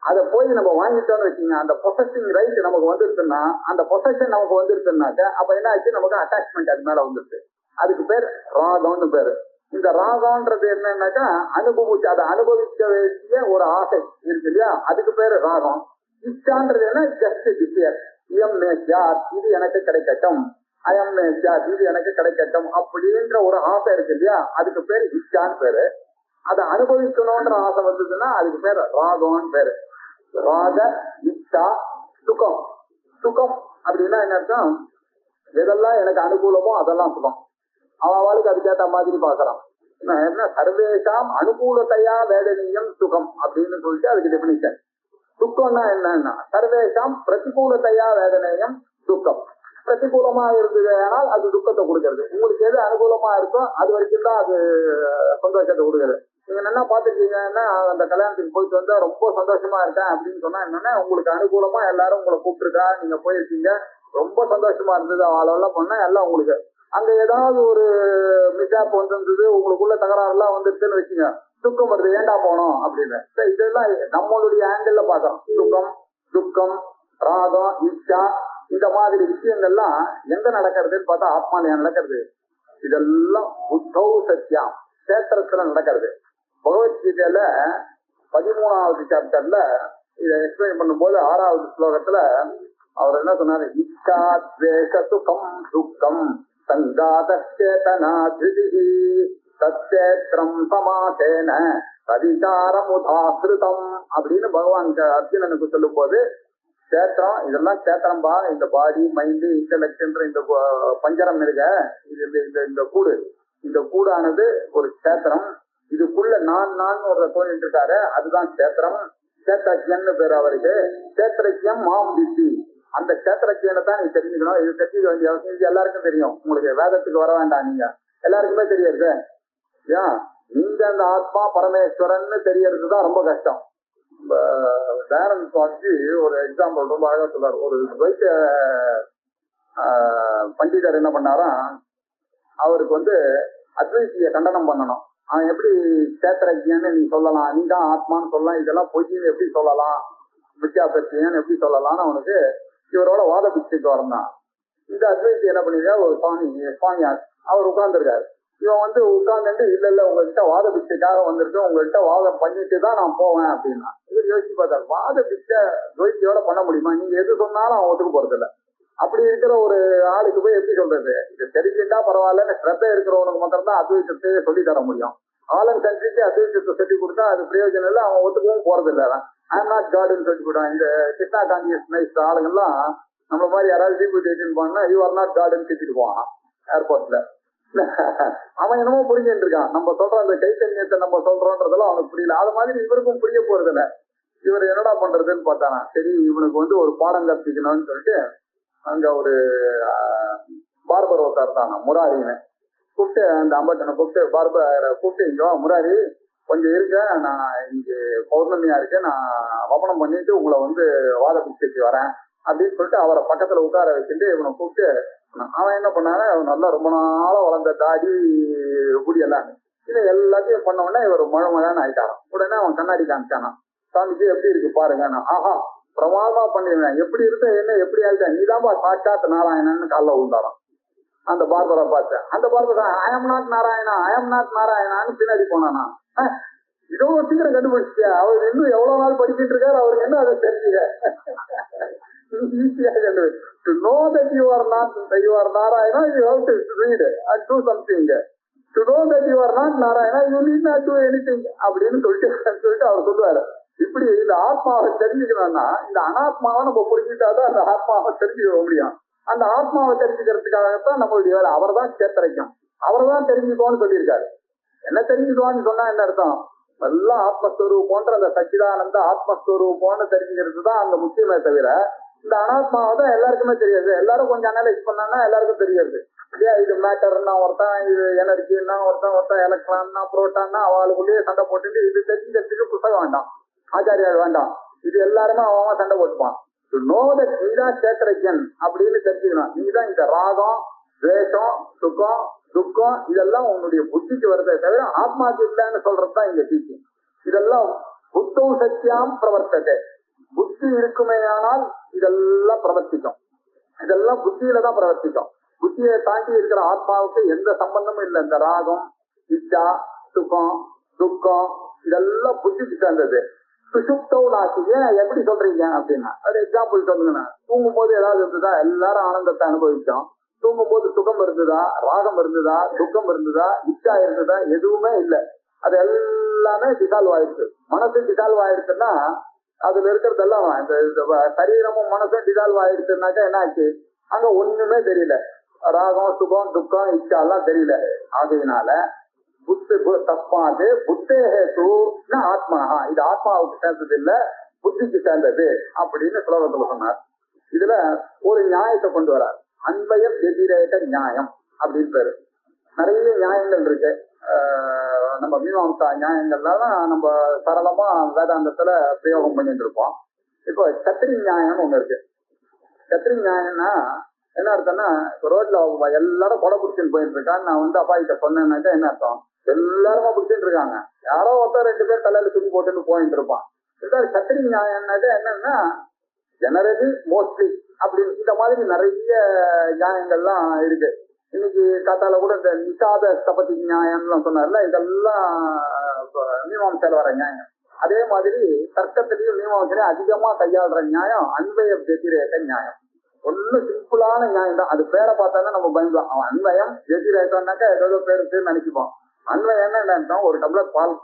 அதை போய் நம்ம வாங்கிட்டோம்னு வச்சுங்க, அந்த பொசசிங் ரைட் நமக்கு வந்துருச்சுன்னா, அந்த பொசஷன் நமக்கு வந்துருச்சுன்னாக்க அப்ப என்ன ஆச்சு, நமக்கு அட்டாச்மெண்ட் அது மேல வந்துருச்சு. அதுக்கு பேர் ராகம்னு பேரு. இந்த ராகம்ன்றது என்னன்னாக்கா அனுபவிச்சு அதை அனுபவிக்க வேண்டிய ஒரு ஆசை இருக்கு இல்லையா, அதுக்கு பேரு ராகம். இச்சான்றது என்ன, ஜஸ்ட் டிசைர். இயம் மேஷார், இது எனக்கு கிடைக்கட்டும், அயம் மேஷார், இது எனக்கு கிடைக்கட்டும் அப்படின்ற ஒரு ஆசை இருக்கு இல்லையா, அதுக்கு பேர் இச்சான்னு பேரு. அதை அனுபவிக்கணும்ன்ற ஆசை வந்ததுன்னா அதுக்கு பேர் ராகம்னு பேரு. ராக இச்சா சுகம். சுகம் அப்படின்னா என்ன அர்த்தம், எதெல்லாம் எனக்கு அனுகூலமோ அதெல்லாம் சுகம். அவளுக்கு அதுக்கேற்ற மாதிரி பாக்குறான். என்ன சர்வேஷாம் அனுகூலத்தையா வேதனீயம் சுகம் அப்படின்னு சொல்லிட்டு அதுக்கு டெபினிஷன். துக்கம்னா என்னன்னா சர்வேஷாம் பிரதிகூலத்தையா வேதனேயம் துக்கம். பிரதிகூலமா இருந்தது ஆனால் அது துக்கத்தை கொடுக்கறது. உங்களுக்கு எது அனுகூலமா இருக்கோ அது வரைக்கும் தான் அது சந்தோஷத்தை கொடுக்கறது. நீங்க என்ன பாத்துருக்கீங்கன்னா, அந்த கல்யாணத்துக்கு போயிட்டு வந்தா ரொம்ப சந்தோஷமா இருக்கேன் அப்படின்னு சொன்னா என்னன்னா, உங்களுக்கு அனுகூலமா எல்லாரும் உங்களை கூப்பிட்டுருக்கா, நீங்க போயிருக்கீங்க, ரொம்ப சந்தோஷமா இருந்தது, அவளெல்லாம் பண்ணா எல்லாம் உங்களுக்கு. அங்க ஏதாவது ஒரு மிஸ்ஆப் வந்திருந்தது, உங்களுக்குள்ள தகராறு எல்லாம் வந்துருச்சுன்னு வச்சுங்க, துக்கம் வருது, ஏண்டா போனோம் அப்படின்னு. இதெல்லாம் நம்மளுடைய ஆங்கிள் பாக்குறோம். சுகம், துக்கம், ராகம், இச்சா, இந்த மாதிரி விஷயங்கள்லாம் எங்க நடக்கிறதுன்னு பார்த்தா ஆத்மாலயா நடக்கிறது. இதெல்லாம் புத்தௌ சத்யா சேத்திரத்துல நடக்கிறது. பகவத்கீதையில 13வது சாப்டர்ல இதை எக்ஸ்பிளைன் பண்ணும்போது 6வது ஸ்லோகத்துல அவர் என்ன சொன்னாரு, இச்சா துவேஷ சுகம் துக்கம் சங்காத சேதனா திருதி தச்சேத்திரம் சமாசேன அதிகாரமுதாகிருதம் அப்படின்னு பகவான் அர்ஜுனனுக்கு சொல்லும் போது, சேத்திரம் இதெல்லாம் சேத்திரம்பா, இந்த பாடி மைண்டு இன்டலெக்ட்ன்ற இந்த பஞ்சரம் இருக்க, இந்த கூடு, இந்த கூடானது ஒரு சேத்திரம். இதுக்குள்ள நான் ஒரு தோணிட்டு இருக்காரு, அதுதான் சேத்திரம். சேத்திரஜன்னு பேர் அவருக்கு. சேத்திரஜம் மாம் வித்தி, அந்த சேத்திரஜனை தான் நீ தெரிஞ்சுக்கணும். இது தெரிஞ்சுக்க வேண்டிய அவசியம் இது எல்லாருக்கும் தெரியும். உங்களுக்கு வேதத்துக்கு வர வேண்டாம், நீங்க எல்லாருக்குமே தெரியாது. ஏன் நீங்க அந்த ஆத்மா பரமேஸ்வரன் தெரியறதுதான் ரொம்ப கஷ்டம். தயானந்த சுவாமிஜி ஒரு எக்ஸாம்பிள் ரொம்ப அழகா சொல்றாரு. ஒரு துவைத்த பண்டிதர் என்ன பண்ணாரா, அவருக்கு அத்வைத்திய கண்டனம் பண்ணணும். அவன் எப்படி சேத்திரஜன்னு நீ சொல்லலாம், நீ தான் ஆத்மான்னு சொல்லலாம், இதெல்லாம் பொய்ன்னு எப்படி சொல்லலாம், மித்யாபத்தியன்னு எப்படி சொல்லலாம்னு அவனுக்கு இவரோட வாத பிச்சுக்கு வரந்தான். இந்த அத்வைத்தி என்ன பண்ணிருக்கா, ஒரு சுவாமியார் அவர் உட்கார்ந்துருக்காரு. இவன் உட்கார்ந்துட்டு இல்ல உங்ககிட்ட வாத பிச்சைக்காக வந்திருக்கு, உங்ககிட்ட வாதம் பண்ணிட்டு தான் நான் போவேன் அப்படின்னா. இவர் யோசிச்சு பார்த்தாரு, வாத பிச்சை துவைத்தியோட பண்ண முடியுமா, நீங்க எது சொன்னாலும் அவன் ஒத்துக்கு போறது இல்லை. அப்படி இருக்கிற ஒரு ஆளுக்கு போய் எப்படி சொல்றது, இது தெரிஞ்சுட்டா பரவாயில்ல, ஸ்ரத்த இருக்கிறவனுக்கு மாத்திரம் தான் அத்வைத்தத்தையே சொல்லி தர முடியும். ஆலன் செஞ்சுட்டு அத்வைத்தத்தை சொல்லி கொடுத்தா அது பிரயோஜனம் இல்லை, அவன் ஒத்துக்கவும் போறது இல்லை. ஐ எம் நாட் காட்னு சொல்லி கொடுவான். இந்த கிருஷ்ணா காங்கியஸ் ஆளுங்கெல்லாம் நம்மள மாதிரி யாராவது ஜிபி டேட்டின்னு போனா யூ ஆர் நாட் காட்னு திட்டிட்டு போவான் ஏர்போர்ட்ல. அவன் என்னமோ புரிஞ்சுட்டு இருக்கான், நம்ம சொல்ற அந்த கைத்தன்யத்தை நம்ம சொல்றோன்றதெல்லாம் அவனுக்கு புரியல. அது மாதிரி இவருக்கும் புரிய போறது இல்லை. இவர் என்னடா பண்றதுன்னு பார்த்தானா, சரி இவனுக்கு ஒரு பாடம் கற்பிக்கணும்னு சொல்லிட்டு அங்க ஒரு பார்பர் ஒருத்தர் தான் முராரின்னு கூப்பிட்டு, அந்த அம்பட்டனை கூப்பிட்டு, பார்பரை கூப்பிட்டு, இங்க முராரி கொஞ்சம் இருக்க, நான் இன்னைக்கு பௌர்ணமியா இருக்கேன், நான் வபனம் பண்ணிட்டு உங்களை வாத பிச்சைக்கு வரேன் அப்படின்னு சொல்லிட்டு அவரை பக்கத்துல உட்கார வச்சுட்டு இவனை கூப்பிட்டு, அவன் என்ன பண்ணாரு, நல்லா ரொம்ப நாளா வளர்ந்த தாடி குடியெல்லாம் இதை எல்லாத்தையும் பண்ண உடனே இவர் மழை ஆயிட்டாராம். உடனே அவன் கண்ணாடி காமிச்சானா, சாமிஜி எப்படி இருக்கு பாருங்க. ஆஹா பிரமாதமா பண்ணிருந்தேன், எப்படி இருக்க என்ன எப்படி ஆயிட்டேன், நீதான்பா சாட்சாத் நாராயணன்னு காலில் விழுந்தாராம். அந்த பார்பரை பார்த்து, அந்த barber I am not Narayana, I am not நாராயணான்னு பின்னாடி போனானா. இதோ சீக்கிரம் கண்டுபிடிச்சியா, அவர் இன்னும் எவ்வளவு நாள் படிச்சுட்டு இருக்காரு, அவருக்கு என்ன அதை தெரிஞ்சுக்க ஈஸியா கண்டுபிடிச்சு. To know that you are Narayana, you have to read and do something. To know that you are not Narayana, you need not do anything அப்படின்னு சொல்லிட்டு அவர் சொல்லுவாரு. இப்படி இந்த ஆத்மாவை தெரிஞ்சுக்கணும்னா இந்த அனாத்மாவை நம்ம புரிஞ்சுட்டாதான் அந்த ஆத்மாவை தெரிஞ்சுக்க முடியும். அந்த ஆத்மாவை தெரிஞ்சுக்கிறதுக்காகத்தான் நம்மளுடைய வேலை. அவர் தான் சேத்திரைக்கும், அவர் தான் தெரிஞ்சுக்கோன்னு சொல்லியிருக்காரு. என்ன தெரிஞ்சுக்கோன்னு சொன்னா என்ன அர்த்தம், எல்லாம் ஆத்மஸ்வரூபோன்ற அந்த சச்சிதானந்த ஆத்மஸ்வரூபோன்னு தெரிஞ்சுக்கிறது தான் அந்த முக்கியமே தவிர இந்த அனாத்மாவை தான் எல்லாருக்குமே தெரியாது. எல்லாரும் கொஞ்சம் அனலைஸ் பண்ணா எல்லாருக்கும் தெரியாது இல்லையா. இது மேட்டர்னா ஒருத்தன், இது எனர்ஜின்னா ஒருத்தன் எலக்ட்ரான்னா புரோட்டான்னா அவளுக்குள்ளேயே சண்டை போட்டுட்டு இது தெரிஞ்சுக்கிறதுக்கு புத்தகம் வேண்டாம், ஆச்சாரியால் வேண்டாம், இது எல்லாருமே அவன் சண்டை போட்டுப்பான். நீதான் சேத்திரஜன் அப்படின்னு தெரிஞ்சுக்கணும். நீதான் இந்த ராகம் துவேஷம் சுகம் துக்கம் இதெல்லாம் உன்னுடைய புத்திக்கு வருதே தவிர ஆத்மாக்கு இல்லைன்னு சொல்றதுதான் இங்க டீச்சிங். இதெல்லாம் புத்தௌ சத்தியாம் பிரவர்த்ததே, புத்தி இருக்குமேயானால் இதெல்லாம் பிரவர்த்திக்கும். இதெல்லாம் புத்தியில தான் பிரவர்த்திக்கும். புத்தியை தாண்டி இருக்கிற ஆத்மாவுக்கு எந்த சம்பந்தமும் இல்லை. இந்த ராகம் இச்சா சுகம் துக்கம் இதெல்லாம் புத்திக்கு சேர்ந்தது. சுசுப்தௌ நாசி, ஏன் எப்படி சொல்றீங்க அப்படின்னா ஒரு எக்ஸாம்பிள் சொல்லுங்கண்ணா. தூங்கும் போது ஏதாவது இருந்ததா, எல்லாரும் ஆனந்தத்தை அனுபவிச்சோம். தூங்கும் போது சுகம் இருந்ததா, ராகம் இருந்ததா, துக்கம் இருந்ததா, இச்சா இருந்ததா, எதுவுமே இல்லை. அது எல்லாமே டிசால்வ் ஆயிடுச்சு. மனசு டிசால்வ் ஆயிடுச்சுன்னா அதுல இருக்கிறதெல்லாம் இந்த சரீரமும் மனசும் டிசால்வ் ஆயிடுச்சுன்னாக்கா என்ன ஆச்சு, அங்க ஒண்ணுமே தெரியல. ராகம் சுகம் துக்கம் இச்சா எல்லாம் தெரியல. ஆகையினால தஸ்மாது புத்தேஹேது ஆத்மா, இது ஆத்மாவுக்கு சேர்ந்தது இல்ல புத்திக்கு சேர்ந்தது அப்படின்னு ஸ்லோகத்துல சொன்னார். இதுல ஒரு நியாயத்தை கொண்டு வரார். அன்பய வெதிரேக நியாயம் அப்படின்னு பேரு. நிறைய நியாயங்கள் இருக்கு. நம்ம மீமாம்சா நியாயங்கள்லாம் நம்ம சரளமா வேதாந்தத்துல பிரயோகம் பண்ணிட்டு இருப்போம். இப்போ சத்திரி நியாயம்னு ஒண்ணு இருக்கு. சத்திரி நியாயம்னா என்ன அர்த்தம்னா, ரோட்ல எல்லாரும் கொடை பிடிச்சின்னு போயிட்டு இருக்கான்னு நான் அப்பா கிட்ட சொன்னேன்னாக்கா என்ன அர்த்தம், எல்லாருமா பிடிச்சிட்டு இருக்காங்க, யாரோ ஒருத்தர் ரெண்டு பேர் தலையில துணி போட்டுன்னு போயிட்டு இருப்பான். சத்திரி நியாயம்னாக்கா என்னன்னா ஜெனரலி மோஸ்ட்லி அப்படின்னு இந்த மாதிரி நிறைய நியாயங்கள்லாம் இருக்கு. இன்னைக்கு காத்தால கூட இந்த நிஷாத ஸ்தபதி நியாயம்லாம் சொன்னார்ல, இதெல்லாம் மீமாம்சையில வர நியாயம். அதே மாதிரி தர்க்கத்திலையும் மீமாம்சையிலையும் அதிகமா கையாளுற நியாயம் அன்பய வெதிரேக நியாயம். ஒன்னும் சிம்பிளான நியாயம் தான். அது பேரை பார்த்தாதான் நம்ம பயன்படலாம். அவன் அன்பயம் வெதிரேகம்னாக்கா ஏதோ பேரு நினைச்சுப்போம். அன்வயம் என்ன, ஒரு டம்ளர் பால்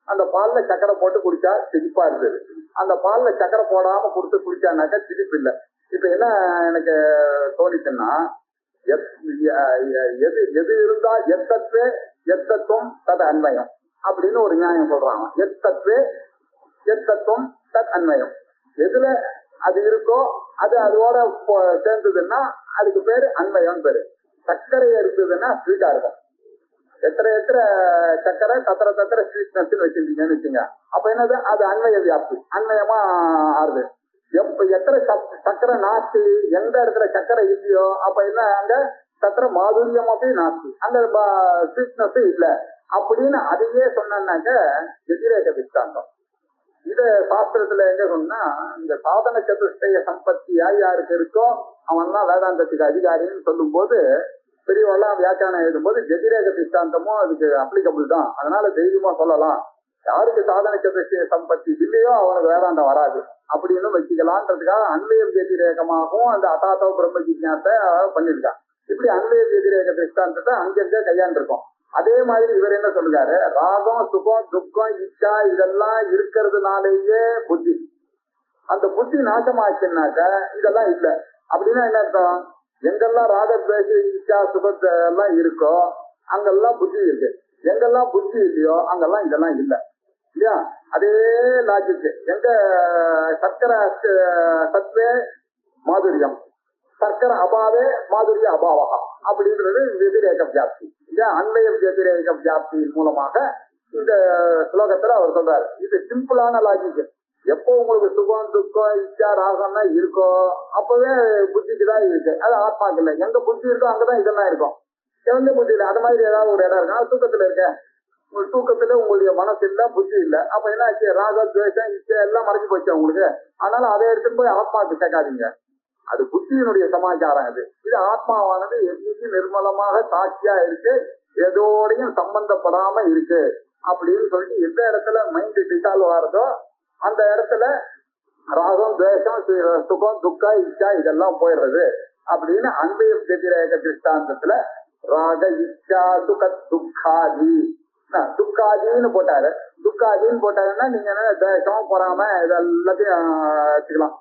அந்த பால்ல சக்கரை போட்டு குடிச்சா திதிப்பா இருந்தது. அந்த பால்ல சக்கரை போடாம கொடுத்து குடிச்சானாக்கா திதிப்பு இல்லை. இப்ப என்ன எனக்கு தோணிச்சுன்னா, எது எது இருந்தா எத்தத்வே எத்தத்துவம் தது அன்வயம் அப்படின்னு ஒரு நியாயம் சொல்றாங்க. எத்தத்வே எத்தத்துவம் தத் அன்வயம். எதுல அது இருக்கோ அது அதோட சேர்ந்ததுன்னா அதுக்கு பேரு அன்வயம் பேரு. சர்க்கரை இருந்ததுன்னா ஸ்வீட்டா இருக்கும். எத்தனை சக்கரை தத்திர ஸ்வீட்னஸ் வச்சிருக்கீங்கன்னு வச்சுங்க. அப்ப என்னது, அது அன்வய வியாப்தி, அன்வயமா ஆறுது. எத்தனை சக்கரை நாஸ்தி, எந்த இடத்துல சக்கரை இல்லையோ அப்ப என்ன, அங்க சக்கரை மாதுரியம் அப்படி நாஸ்தி, அங்க ஸ்வீட்னஸ் இல்ல அப்படின்னு அதையே சொன்னாக்க வெதிரேக சித்தாந்தம். இது சாஸ்திரத்துல எங்க சொன்னா, இந்த சாதன சதுஷ்டய சம்பத்தி யாருக்கு இருக்கோ அவன் தான் வேதாந்தத்துக்கு அதிகாரின்னு சொல்லும் போது, பெரியவெல்லாம் வியாக்கியானம் எழுதும்போது வெதிரேக சித்தாந்தமும் அதுக்கு அப்ளிகபிள் தான். அதனால தைரியமா சொல்லலாம், யாருக்கு சாதன சதுஷ்டய சம்பத்தி இல்லையோ அவனுக்கு வேதாந்தம் வராது அப்படின்னு வச்சுக்கலான்றதுக்காக அன்வய வெதிரேகமாகவும் அந்த அதாத்தவ பிரம்ம ஜிஜ்ஞாசை பண்ணிருக்கான். இப்படி அன்வய வெதிரேக சித்தாந்தத்தை அங்கங்க கையாண்டிருக்கோம். அதே மாதிரி இவர் என்ன சொல்லுறாரு, ராகம் சுகம் துக்கம் இச்சா இதெல்லாம் இருக்கிறதுனாலேயே புத்தி, அந்த புத்தி நாசமாச்சுன்னாக்க இதெல்லாம் இல்லை அப்படின்னா என்ன அர்த்தம், எங்கெல்லாம் ராகத்வேஷ இச்சா சுகத்தை எல்லாம் இருக்கோ அங்கெல்லாம் புத்தி இருக்கு, எங்கெல்லாம் புத்தி இல்லையோ அங்கெல்லாம் இதெல்லாம் இல்லை இல்லையா. அதே லாஜிக்கு, எங்க சர்க்கரை சத்வே மாதுரியம், சர்க்கரை அபாவே மாதுரிய அபாவா அப்படின்றது வெதிரேக வியாப்தி இல்லையா. அன்வய வெதிரேக வியாப்தியின் மூலமாக இந்த ஸ்லோகத்துல அவர் சொல்றாரு. இது சிம்பிளான லாஜிக். எப்போ உங்களுக்கு சுகம் துக்கம் இச்சா ராகம்னா இருக்கோ அப்பவே புத்திக்கு தான் இருக்கு, அது ஆத்மாக்கு இல்லை. எங்க புத்தி இருக்கோ அங்கதான் இதெல்லாம் இருக்கும். எந்த புத்தி இல்லை, அது மாதிரி ஏதாவது ஒரு இடம் இருக்கா, தூக்கத்துல இருக்க, தூக்கத்துல உங்களுடைய மனசு இல்ல புத்தி இல்லை, அப்ப என்ன ஆச்சு, ராக துவேஷம் இச்சை எல்லாம் மறைஞ்சு போச்சு உங்களுக்கு. அதனால அதை எடுத்துட்டு போய் ஆத்மாவுக்கு சேர்க்காதீங்க, அது புத்தியினுடைய சமாச்சாரம். இது ஆத்மாவானது என்னைக்கு நிர்மலமாக சாட்சியா இருக்கு, எதோடையும் சம்பந்தப்படாம இருக்கு அப்படின்னு சொல்லிட்டு எந்த இடத்துல மைண்ட் டிசால்வ் ஆறதோ அந்த இடத்துல ராகம் துவேஷம் சுகம் துக்கா இச்சா இதெல்லாம் போயிடுறது அப்படின்னு அன்பய வெதிரேக திருஷ்டாந்தத்துல ராக இச்சா சுக துக்காதி துக்காதின்னு போட்டாரு. துக்காதின்னு போட்டாருன்னா நீங்க என்ன துவேஷம் பொறாம இதெல்லாத்தையும் வச்சுக்கலாம்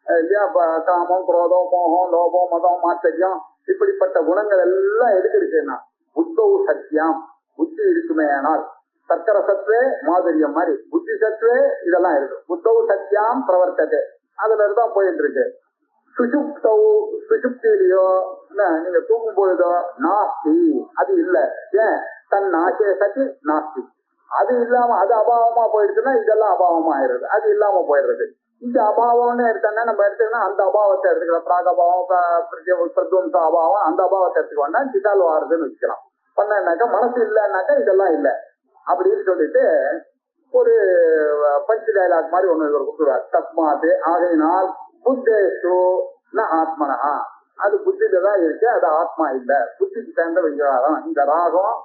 இல்லையா. காமம் குரோதம் மோகம் லோபம் மதம் மாச்சரியம் இப்படிப்பட்ட குணங்கள் எல்லாம் எதுக்கு இருக்குன்னா புத்தவு சத்தியம், புத்தி இருக்குமே ஆனால் சர்க்கர சத்வே மாதுரியம் மாதிரி புத்தி சத்வே இதெல்லாம் இருக்கு. புத்தவு சத்தியம் பிரவர்த்தது, அதுல இருந்தான் போயிட்டு இருக்கு. சுசுப்தவு சுசுப்திலையோ நீங்க தூங்கும் பொழுதோ நாஸ்தி அது இல்ல. ஏன், தன் நாசே சதி நாஸ்தி, அது இல்லாம அது அபாவமா போயிடுச்சுன்னா இதெல்லாம் அபாவமா ஆயிடுறது, அது இல்லாம போயிடுறது. இந்த அபாவம்னு எடுத்தோம்னா நம்ம எடுத்துக்கணும், அந்த அபாவத்தை எடுத்துக்கலாம். பிராகபாவம் பிரத்வம்ச அபாவம் அந்த அபாவத்தை எடுத்துக்கோன்னா சிதால் வாருதுன்னு வச்சுக்கலாம். பண்ணாக்கா மனசு இல்லைன்னாக்கா இதெல்லாம் இல்லை அப்படின்னு சொல்லிட்டு ஒரு பஞ்சு டைலாக் மாதிரி ஒண்ணு இவர் கொடுத்துருவார். தஸ்மாது ஆகையினால் புத்தேஷு ந ஆத்மனா, அது புத்தியில தான் இருக்கு, அது ஆத்மா இல்ல, புத்திக்கு சேர்ந்த விவகாரம். இந்த ராகம்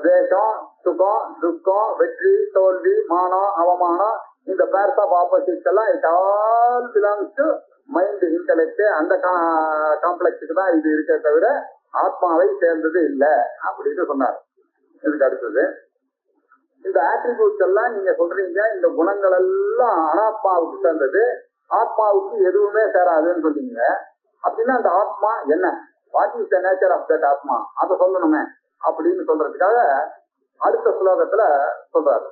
துவேஷம் சுகம் துக்கம் வெற்றி தோல்வி மானம் அவமானம் இந்த பேர்ஸ் ஆஃப் ஆப்போசிட்ஸ் எல்லாம் it all belongs to mind intellect, அந்த காம்ப்ளெக்ஸுக்கு தான் இது இருக்க தவிர ஆத்மாவை சேர்ந்தது இல்லை அப்படின்னு சொன்னார். இதுக்கு அடுத்தது இந்த ஆட்ரிபியூட்ஸ் எல்லாம் நீங்க சொல்றீங்க, இந்த குணங்கள் எல்லாம் அனாத்மாவுக்கு சேர்ந்தது, ஆத்மாவுக்கு எதுவுமே சேராதுன்னு சொல்றீங்க. அப்படின்னா அந்த ஆத்மா என்ன, what is the nature of that atma, அதை சொல்லணுமே அப்படின்னு சொல்றதுக்காக அடுத்த ஸ்லோகத்துல சொல்றாரு.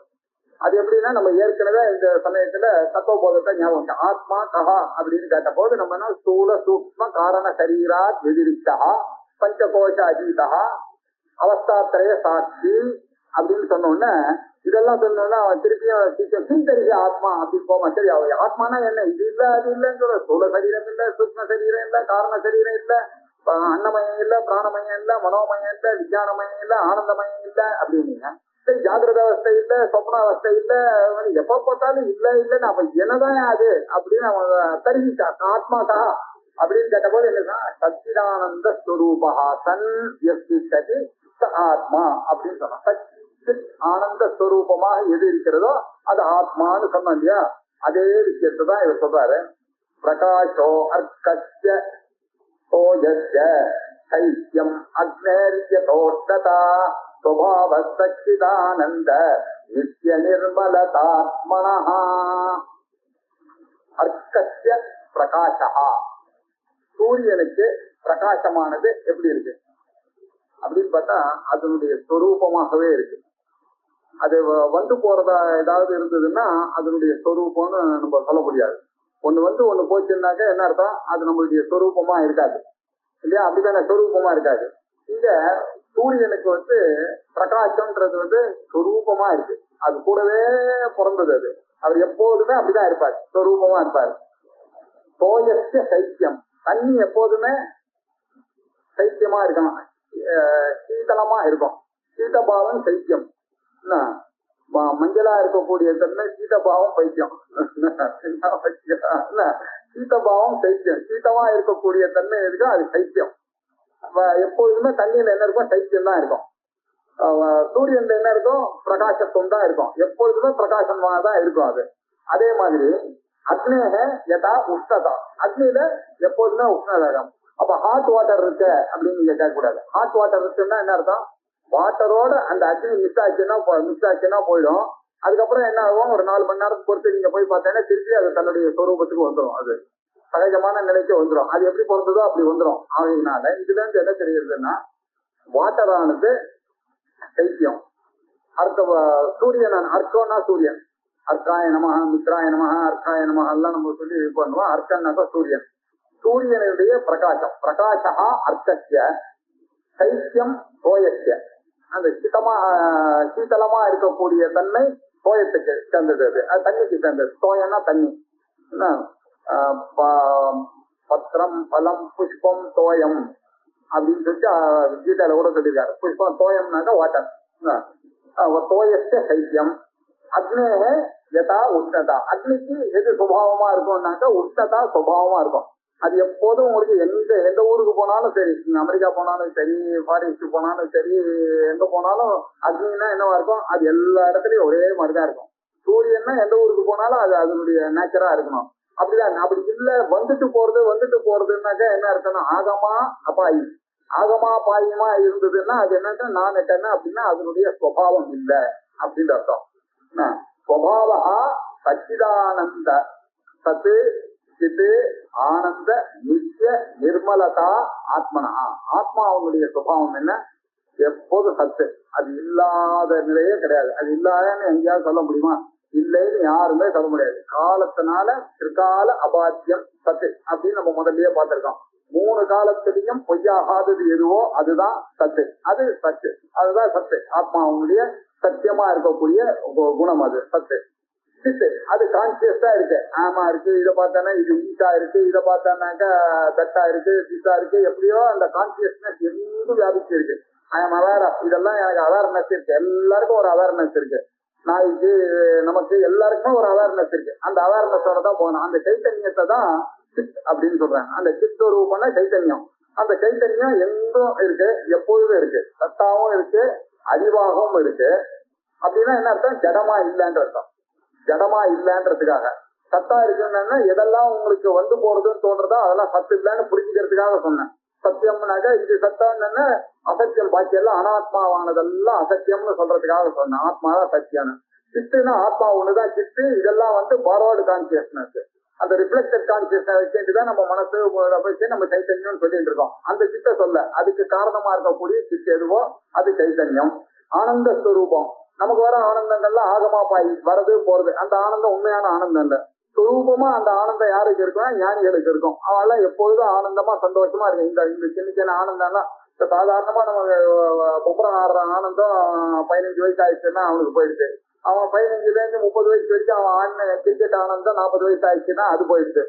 அது எப்படின்னா, நம்ம ஏற்கனவே இந்த சமயத்துல தத்துவபோதத்தை ஞாபகம், ஆத்மா கஹா அப்படின்னு கேட்ட போது நம்ம என்ன ஸ்தூல சூக்ம காரண சரீரா வெதிரிக்தா பஞ்சகோஷ அதீதா அவஸ்தாத்திரய சாட்சி அப்படின்னு சொன்னோன்னு, இதெல்லாம் சொன்னோன்னா அவன் திருப்பியும் சிந்தரிக்க ஆத்மா அப்படின்னு போமா. சரி, அவன் ஆத்மானா என்ன, இது இல்ல அது இல்லைன்னு சொல்ற, ஸ்தூல சரீரம் இல்ல, சூக்ம சரீரம் இல்ல, காரண சரீரம் இல்ல, அன்னமயம் இல்ல, பிராணமயம் இல்ல, மனோமயம் இல்ல, விஞ்ஞானமயம் இல்ல, ஆனந்தமயம் இல்ல அப்படின்னீங்க. சரி, ஜாகிரத அவஸ்தை இல்ல, சொப்ன அவஸ்தை இல்ல, எப்ப பார்த்தாலும் இல்ல இல்லன்னு அப்ப என்னதான் அது அப்படின்னு அவன் தருகிச்சா. ஆத்மாக்கா அப்படின்னு கேட்ட போது என்னன்னா, சச்சிதானந்த ஸ்வரூபா சன் எஸ்தி ஆத்மா அப்படின்னு சொன்னான். ஆனந்த ஸ்வரூபமாக எது இருக்கிறதோ அது ஆத்மான்னு சொன்னோம் இல்லையா. அதே விஷயத்தை தான் இவர் சொல்றாரு. பிரகாஷோ அர்க்கஸ்ய சோயஸ்ய சைத்யம் அக்னேர்ய தோஷ்டதா स्वभाव सच्चिदानंद नित्य निर्मलतात्मनः अर्कस्य प्रकाशः சூரியனுக்கு பிரகாசமானது எப்படி இருக்கு அப்படின்னு பார்த்தா அதனுடைய ஸ்வரூபமாகவே இருக்கு. அது வந்து போறதா ஏதாவது இருந்ததுன்னா அதனுடைய ஸ்வரூபம்னு நம்ம சொல்ல முடியாது. ஒண்ணு வந்து ஒண்ணு போச்சுன்னாக்க என்ன அர்த்தம், அது நம்மளுடைய ஸ்வரூபமா இருக்காது இல்லையா? அப்படிதானே, ஸ்வரூபமா இருக்காது. இங்க சூரியனுக்கு வந்து பிரகாசம்ன்றது வந்து ஸ்வரூபமா இருக்கு. அது கூடவே பிறந்தது. அது அவர் எப்போதுமே அப்படிதான் இருப்பார், ஸ்வரூபமா இருப்பார். தோயஸ்ய சைத்தியம், தண்ணி எப்போதுமே சைத்தியமா இருக்கணும், சீதளமா இருக்கும். சீதபாவம் சைத்தியம், மஞ்சளா இருக்கக்கூடிய தன்மை சீதபாவம் பைத்தியம். சீதபாவம் சைத்தியம், சீதமா இருக்கக்கூடிய தன்மை இருக்கு, அது சைத்தியம். எப்பொழுதுமே தண்ணியில என்ன இருக்கும், சைத்தியம் தான் இருக்கும். சூரியன்ல என்ன இருக்கும், பிரகாசத்துவம் தான் இருக்கும். எப்பொழுதுமே பிரகாசமா தான் இருக்கும் அது. அதே மாதிரி அக்னேக யதா உஷ்ணதா, அக்னியில எப்போதுமே உஷ்ணதாகம். அப்ப ஹாட் வாட்டர் இருக்கு அப்படின்னு நீங்க கேட்க கூடாது. ஹாட் வாட்டர் இருக்குன்னா என்ன அர்த்தம், வாட்டரோட அந்த அக்னி மிஸ் ஆச்சுன்னா போயிடும். அதுக்கப்புறம் என்ன ஆகும், ஒரு 4 மணி நேரத்துக்கு பொறுத்து நீங்க போய் பார்த்தீங்கன்னா திருப்பி அது தன்னுடைய சொரூபத்துக்கு வந்துடும். அது சகஜமான நிலைக்கு வந்துடும். அது எப்படி பொறுத்ததோ அப்படி வந்துடும். ஆகையினால இதுல இருந்து என்ன தெரியுதுன்னா, வாட்டரானது சைத்தியம். சூரியன் அர்க்கம்னா சூரியன், அர்க்காய நமஹ மித்ராய நமஹ அர்க்காய நமஹ எல்லாம் நம்ம சொல்லி இது பண்ணுவோம். அர்க்கம்னாக்கா சூரியன், சூரியனுடைய பிரகாசம். பிரகாசா அர்க்கஸ்ய சைத்தியம் தோயஸ்ய, அந்த சீதளமா இருக்கக்கூடிய தன்மை தோயத்துக்கு சேர்ந்தது. அது தண்ணிக்கு சேர்ந்தது. தோயம்னா தண்ணி. பத்திரம் பலம் புஷ்பம் தோயம் அப்படின்னு சொல்லிட்டு கீதையில கூட சொல்லியிருக்காரு. புஷ்பம் தோயம்னாக்கா வாட்டர். தோயஸ்ய சைத்தியம். அக்னேக யதா உஷ்ணதா, அக்னிக்கு எது சுபாவமா இருக்கும்னாக்கா உஷ்ணதா சுபாவமா இருக்கும். அது எப்போதும் உங்களுக்கு எந்த ஊருக்கு போனாலும் சரி, நீங்க அமெரிக்கா போனாலும் சரி, ஃபாரிஸ்ட் போனாலும் சரி, எங்க போனாலும் அக்னின்னா என்னவா இருக்கும், அது எல்லா இடத்துலயும் ஒரே மாதிரிதான் இருக்கும். சூரியன்னா எந்த ஊருக்கு போனாலும் அது அதனுடைய நேச்சரா இருக்கணும். அப்படிதான். அப்படி இல்ல வந்துட்டு போறதுன்னாக்கா என்ன இருக்குன்னா ஆகமா அபாயி. ஆகமா பாயமா இருந்ததுன்னா அது என்னன்னா நான் என்ன அப்படின்னா அதனுடைய சுவாவம் இல்லை அப்படின்னு அர்த்தம். ஸ்வபாவா சச்சிதானந்த சத்து சித்து ஆனந்த நித்திய நிர்மலதா ஆத்மனா. ஆத்மா அவனுடைய சுபாவம் என்ன, எப்போதும் சத்து. அது இல்லாத நிலையே கிடையாது. அது இல்லாதன்னு எங்கேயாவது சொல்ல முடியுமா? இல்லைன்னு யாருமே சொல்ல முடியாது. காலத்தினால திரிகால அபாத்தியம் சத்து அப்படின்னு நம்ம முதல்லயே பார்த்திருக்கோம். 3 காலத்திலையும் பொய்யாகாதது எதுவோ அதுதான் சத்து. அது சத்து, அதுதான் சத்து. ஆத்மா அவனுடைய சத்தியமா இருக்கக்கூடிய குணம், அது சத்து. சித்து அது கான்சியஸா இருக்கு. ஆமா இருக்கு, இதை பார்த்தானா இது ஈட்டா இருக்கு, இதை பார்த்தானாக்கா தட்டா இருக்கு, சித்தா இருக்கு. எப்படியோ அந்த கான்சியஸ்னஸ் எங்கும் வியாபிச்சு இருக்கு. ஐ எம் அவேர் ஆஃப், இதெல்லாம் எனக்கு அவேர்னஸ் இருக்கு. எல்லாருக்கும் ஒரு அவேர்னஸ் இருக்கு. நாய்க்கு நமக்கு எல்லாருக்குமே ஒரு அவேர்னஸ் இருக்கு. அந்த அவேர்னஸோட தான் போகணும். அந்த சைத்தன்யத்தை தான் சித் அப்படின்னு சொல்றாங்க. அந்த சித் ரூபம்னா சைத்தன்யம். அந்த சைத்தன்யம் எங்கும் இருக்கு, எப்பொழுதும் இருக்கு. சத்தாவும் இருக்கு, அறிவாகவும் இருக்கு. அப்படின்னா என்ன அர்த்தம், ஜடமா இல்லைன்ற அர்த்தம். ஜடமா இல்லைன்றதுக்காக சத்தா இருக்குன்னா எதெல்லாம் உங்களுக்கு வந்து போறதுன்னு தோன்றதோ அதெல்லாம் சத்து இல்லைன்னு புரிஞ்சுக்கிறதுக்காக சொன்னேன். சத்தியம்னாக்க இது சத்தம்னு அசத்தியம், பாக்கி எல்லாம் அனாத்மாவானதெல்லாம் அசத்தியம்னு சொல்றதுக்காக சொன்னேன். ஆத்மாதான் சத்தியம். சித்துனா ஆத்மா ஒண்ணுதான் சித்து. இதெல்லாம் வந்து பார்வர்டு கான்சியஸ்னஸ், அந்த ரிஃப்ளெக்டட் கான்சியஸ்னஸ் வச்சுதான் நம்ம மனசு வச்சு நம்ம சைத்தன்யம் சொல்லிட்டு இருக்கோம். அந்த சித்த சொல்ல அதுக்கு காரணமா இருக்கக்கூடிய சித்து எதுவோ அது சைத்தன்யம். ஆனந்த ஸ்வரூபம். நமக்கு வர ஆனந்தங்கள்லாம் ஆகமா பாய் வரது போறது. அந்த ஆனந்தம் உண்மையான ஆனந்தம் இல்ல. சுரூபமா அந்த ஆனந்தம் யாருக்கு இருக்கும், ஞானிகளுக்கு இருக்கும். அவெல்லாம் எப்பொழுதும் ஆனந்தமா சந்தோஷமா இருக்கு. இந்த சின்ன சின்ன ஆனந்தம்லாம் சாதாரணமா நமக்கு குப்புறம் ஆடுற ஆனந்தம் 15 வயசு ஆயிடுச்சுன்னா அவனுக்கு போயிடுச்சு. அவன் 15ல இருந்து 30 வயசு வரைக்கும் அவன் ஆடின கிரிக்கெட் ஆனந்தம் 40 வயசு ஆயிடுச்சுன்னா அது போயிடுச்சு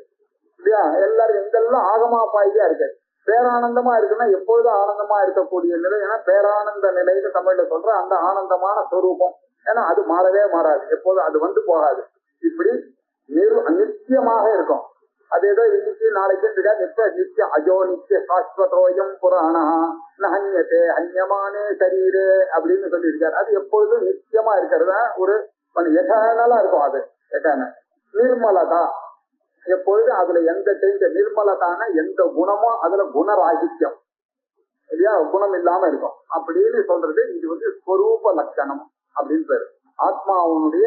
இல்லையா? எல்லாரும் எங்கெல்லாம் ஆகமா பாய்க்கா இருக்கு. பேரானந்தமா இருக்குன்னா எப்பொழுதும் ஆனந்தமா இருக்கக்கூடிய நிலை. ஏன்னா பேரானந்த நிலைன்னு தமிழ்ல சொல்ற அந்த ஆனந்தமான ஸ்வரூபம். ஏன்னா அது மாறவே மாறாது, எப்போதும் அது வந்து போகாது. இப்படி நித்தியமாக இருக்கும். அது ஏதோ இன்னைக்கு நாளைக்கு நித்திய அஜோ நித்திய சாஸ்வதோயம் புராணா நஹன்யதே ஹன்யமானே சரீரே அப்படின்னு சொல்லியிருக்காரு. அது எப்பொழுதும் நித்தியமா இருக்கிறதா ஒரு எட்டர்னலா இருக்கும். அது எட்டர்னல். நிர்மலதா, எப்பொழுதும் அதுல எந்த சேஞ்ச, நிர்மலதான எந்த குணமோ அதுல குணராகித்யம். இல்லையா, குணம் இல்லாம இருக்கும் அப்படின்னு சொல்றது. இது வந்து ஸ்வரூப லட்சணம் அப்படின்னு பேரு. ஆத்மாவுடைய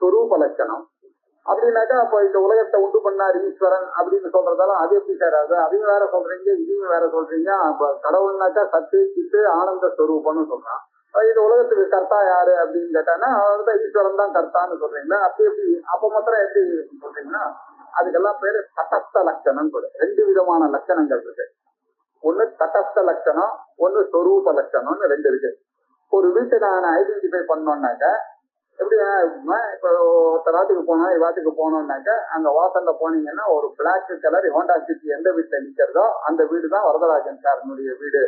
ஸ்வரூப லட்சணம் அப்படின்னாக்கா, அப்போ இந்த உலகத்தை உண்டு பண்ணார் ஈஸ்வரன் அப்படின்னு சொல்றதால அது எப்படி சார்? அது அதையும் வேற சொல்றீங்க, இதையும் வேற சொல்றீங்க. அப்ப கடவுள்னாக்கா சத்து சித்து ஆனந்த ஸ்வரூபம்னு சொல்றான். இந்த உலகத்துக்கு கர்த்தா யாரு அப்படின்னு கேட்டானா அவர்தான் ஈஸ்வரன் தான் கர்த்தான்னு சொல்றீங்களா? அப்படி எப்படி அப்ப மாத்திரம் எப்படி சொல்றீங்கன்னா, அதுக்கெல்லாம் பேரு தட்டஸ்த லட்சணம். ரெண்டு விதமான லட்சணங்கள் இருக்கு. ஒண்ணு தட்டஸ்த லட்சணம், ஒண்ணு ஸ்வரூப லட்சணம்னு ரெண்டு இருக்கு. ஒரு வீட்டை நான் ஐடென்டிஃபை பண்ணோம்னாக்க எப்படி, இப்ப ஒருத்த நாட்டுக்கு போனோம்னாக்க அங்க வாசல்ல போனீங்கன்னா ஒரு பிளாக் கலர் ஹோண்டா சிட்டி எந்த வீட்டுல நிக்கிறதோ அந்த வீடு தான் வரதராஜன் சாரனுடைய வீடு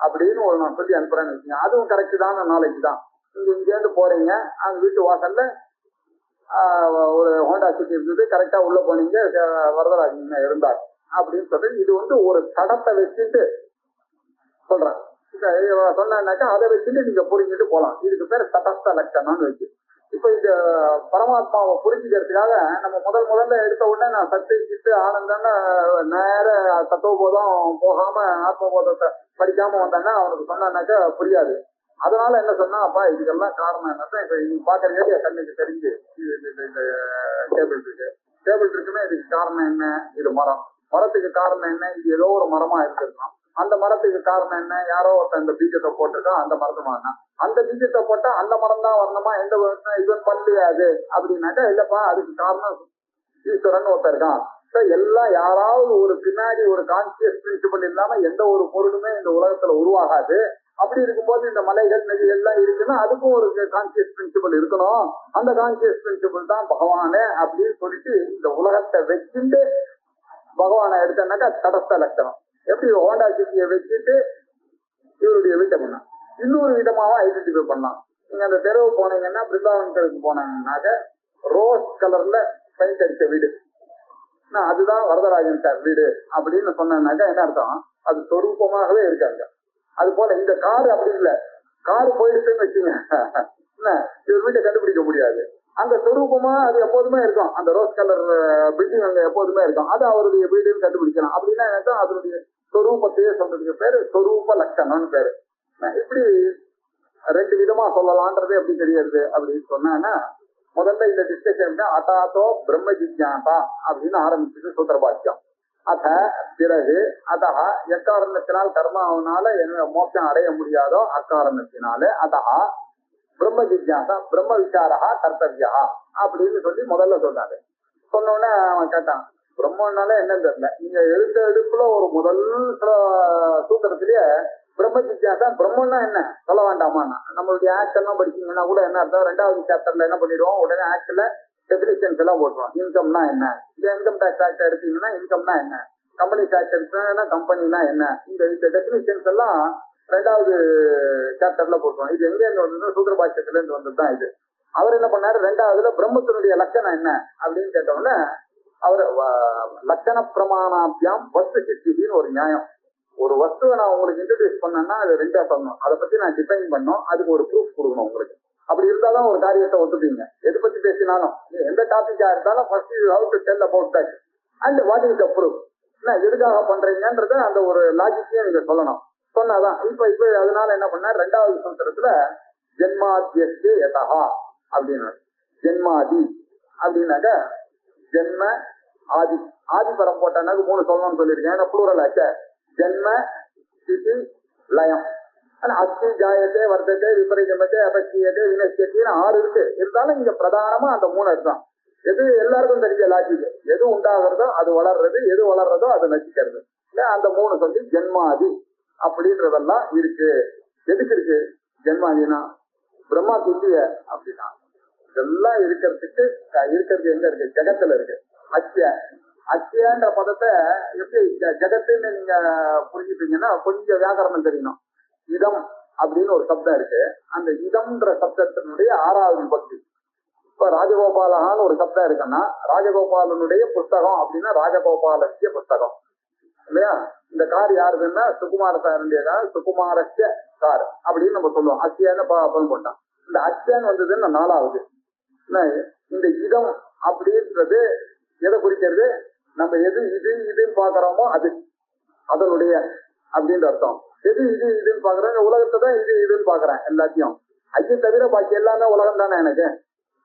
அப்படின்னு ஒரு நான் சொல்லி அனுப்புறேன்னு வச்சுங்க. அதுவும் கரெக்ட் தான், நாளைக்கு தான் இங்கேருந்து போறீங்க, அந்த வீட்டு வாசல்ல ஒரு ஹோண்டா சிட்டி இருந்தது, கரெக்டா உள்ள போனீங்க, வரதராஜன் இருந்தார் அப்படின்னு சொல்றது. இது வந்து ஒரு தடத்தை வச்சுட்டு சொல்றேன். சொன்னாக்கா அதை வச்சுட்டு நீங்க புரிஞ்சுட்டு போலாம். இதுக்கு பேர் தடஸ்த லட்சணம்னு வச்சு. இப்ப இந்த பரமாத்மாவை புரிஞ்சுக்கிறதுக்காக நம்ம முதல்ல எடுத்த உடனே நான் சத்து சித்து ஆனந்தம்னு நேர தத்துவபோதம் போகாம ஆத்மபோதத்தை படிக்காம வந்தாங்கன்னா அவனுக்கு சொன்னாக்கா புரியாது. அதனால என்ன சொன்னா, அப்பா இதுக்கெல்லாம் காரணம் என்னன்னா, இப்ப நீங்க பாக்குறீங்க கண்ணுக்கு தெரிஞ்சு இந்த டேபிள் இருக்குன்னா இதுக்கு காரணம் என்ன? இது மரம். மரத்துக்கு காரணம் என்ன? இது ஏதோ ஒரு மரமா இருந்திருக்கலாம். அந்த மரத்துக்கு காரணம் என்ன? யாரோ ஒருத்தன் இந்த பீஜத்தை போட்டிருக்கான், அந்த மரத்துமானா அந்த பீஜத்தை போட்டா அந்த மரம் தான் வரணுமா? எந்த இவன் பண்ணலையாது அப்படின்னாக்கா இல்லப்பா, அதுக்கு காரணம் ஈஸ்வரன் ஒருத்தர் இருக்கான். எல்லாம் யாராவது ஒரு பின்னாடி ஒரு கான்சியஸ் பிரின்சிபல் இல்லாம எந்த ஒரு பொருளுமே இந்த உலகத்துல உருவாகாது. அப்படி இருக்கும்போது இந்த மலைகள் நதிகள் எல்லாம் இருக்குன்னா அதுக்கும் ஒரு கான்சியஸ் பிரின்சிபல் இருக்கணும். அந்த கான்சியஸ் பிரின்சிபல் தான் பகவானே அப்படின்னு சொல்லிட்டு இந்த உலகத்தை வச்சுட்டு பகவானை எடுத்தனாக்கா தடஸ்த லட்சணம். எப்படி ஹோண்டா சிட்டியை வச்சுட்டு இவருடைய வீட்டை பண்ணா இன்னொரு விதமாவும் ஐடென்டிஃபை பண்ணலாம். நீங்க அந்த தெருவு போனீங்கன்னா, பிருந்தாவன் தெருவுக்கு போனாங்கன்னாக்க ரோஸ் கலர்ல பெயிண்ட் அடிச்ச வீடு, அதுதான் வரதராஜன் சார் வீடு அப்படின்னு சொன்னாக்கா என்ன அர்த்தம்? அது சொரூபமாகவே இருக்காங்க. அது போல இந்த காரு அப்படி இல்லை. காரு போயிடுச்சுன்னு வச்சுங்க, என்ன இவர் வீட்டை கண்டுபிடிக்க முடியாது. அந்த சொரூபமா அது எப்போதுமே இருக்கும். அந்த ரோஸ் கலர் பில்டிங் அங்க எப்போதுமே இருக்கும். அது அவருடைய வீடுன்னு கண்டுபிடிக்கலாம். அப்படின்னா எனக்கு அதனுடைய சொரூபத்தையே சொல்றதுக்கு பேரு சொரூப லட்சணம்னு பேரு. இப்படி ரெண்டு விதமா சொல்லலான்றது எப்படி தெரியாது அப்படின்னு சொன்னா, முதல்ல இந்த டிஸ்கஷன் அதாத்தோ பிரம்ம ஜிஜ்ஞாசா அப்படின்னு ஆரம்பிச்சது சூத்திரபாஷ்யம். அத பிறகு அதா எக்காரணத்தினால் கர்மாவனால என்ன மோட்சம் அடைய முடியாதோ அக்காரணத்தினால அதா பிரம்ம ஜிஜ்ஞாசா பிரம்ம விசாரா கர்த்தவியா அப்படின்னு சொல்லி முதல்ல சொன்னாரு. சொன்னோடனே அவன் கேட்டான், பிரம்மனால என்னன்னு தெரியல. நீங்க எடுப்புல ஒரு முதல் சூத்திரத்திலேயே பிரம்ம ஜிஜ்ஞாசா பிரம்மன்னா என்ன சொல்ல வேண்டாமான்னா, நம்மளுடைய ஆக்ட் எல்லாம் படிச்சீங்கன்னா கூட என்ன அர்த்தம், ரெண்டாவது சாப்டர்ல என்ன பண்ணிடுவோம், உடனே ஆக்ட்ல டெபினிஷன்ஸ் எல்லாம் போட்டுருவோம். இன்கம்னா என்ன, இந்த இன்கம் டேக்ஸ் ஆக்ட் எடுத்தீங்கன்னா இன்கம்னா என்ன, கம்பெனி டேக்ஸ் எடுத்தா கம்பெனினா என்ன, இந்த டெபினிஷன்ஸ் எல்லாம் ரெண்டாவது சாப்டர்ல போட்டுருவோம். இது எங்க இருந்து வந்தது? சூத்திரபாஷ்யத்துல இருந்து வந்ததுதான் இது. அவர் என்ன பண்ணாரு, ரெண்டாவதுல பிரம்மத்தினுடைய லட்சணம் என்ன அப்படின்னு கேட்டோம்னா, அவர் லட்சண பிரமாணாபியாம் வஸ்து சித்தின்னு ஒரு நியாயம். ஒரு வஸ்துவை நான் உங்களுக்கு இன்ட்ரடியூஸ் பண்ணேன்னா அது ரெண்டா பண்ணணும். அதை பத்தி நான் டிஃபைன் பண்ணோம், அதுக்கு ஒரு ப்ரூஃப் கொடுக்கணும் உங்களுக்கு. அப்படி இருந்தாலும் ஒரு காரியத்தை ஒத்துப்பீங்க. எது பத்தி பேசினாலும் எந்த டாபிக்கா இருந்தாலும் first you have to tell about that and what is the proof. என்ன எதுக்காக பண்றீங்கன்றத அந்த ஒரு லாஜிக்கையும் நீங்க சொல்லணும். சொன்னாதான் இப்ப அதனால என்ன பண்ண, ரெண்டாவது சூத்திரத்துல ஜென்மாத்தியஸ்து யதஹா அப்படின்னு, ஜென்மாதி அப்படின்னாக்க ஜென்ம ஆதி, ஆதி பரம் போட்டானாக்கு 3 சொல்லணும்னு சொல்லியிருக்கேன். ஏன்னா ப்ளூரல் ஆச்ச. ஜென்ம ஸ்திதி லயம், அஸ்தி ஜாயத்தே வர்த்தத்தை விபரீதமத்தை அபட்சியத்தை வினஷ்யத்தின்னு 6 இருக்கு. இருந்தாலும் இங்க பிரதானமா அந்த 3 இருக்கும். எது எல்லாருக்கும் தெரிஞ்ச லாஜிக், எது உண்டாகிறதோ அது வளர்றது, எது வளர்றதோ அது நசிக்கிறது. அந்த 3 சொல்லி ஜென்மாதி அப்படின்றதெல்லாம் இருக்கு. எதுக்கு இருக்கு ஜென்மாதினா? பிரம்மா துல்லிய அப்படின்னா இதெல்லாம் இருக்கிறதுக்கு இருக்கிறது எங்க இருக்கு? ஜெகத்துல இருக்கு. அச்சியன்ற பதத்தை எப்படி ஜெகத்துன்னு நீங்க புரிஞ்சுட்டீங்கன்னா கொஞ்சம் வியாக்கரணம் தெரியணும். இதம் அப்படின்னு ஒரு சப்தம் இருக்கு. அந்த இதம்ன்ற சப்தத்தினுடைய 6வது விபக்தி. இப்ப ராஜகோபாலகான்னு ஒரு சப்தம் இருக்குன்னா, ராஜகோபாலனுடைய புஸ்தகம் அப்படின்னா ராஜகோபாலசிய புஸ்தகம் இல்லையா? இந்த கார் யாருக்குன்னா சுகுமார சாருடைய கார், சுகுமாரஸ்ய கார் அப்படின்னு நம்ம சொல்லுவோம். அச்சியான்னு போட்டான். இந்த அச்சியான்னு வந்ததுன்னு 4வது. இந்த இதம் அப்படின்றது எதை குறிக்கிறது? நம்ம எது இதுன்னு பாக்குறோமோ அது அதனுடைய அப்படின்ற அர்த்தம். எது இது இதுன்னு பாக்குறேன், உலகத்தை தான் இது இதுன்னு பாக்குறேன் எல்லாத்தையும். ஐயை தவிர பாக்கி எல்லாமே உலகம் தானே எனக்கு.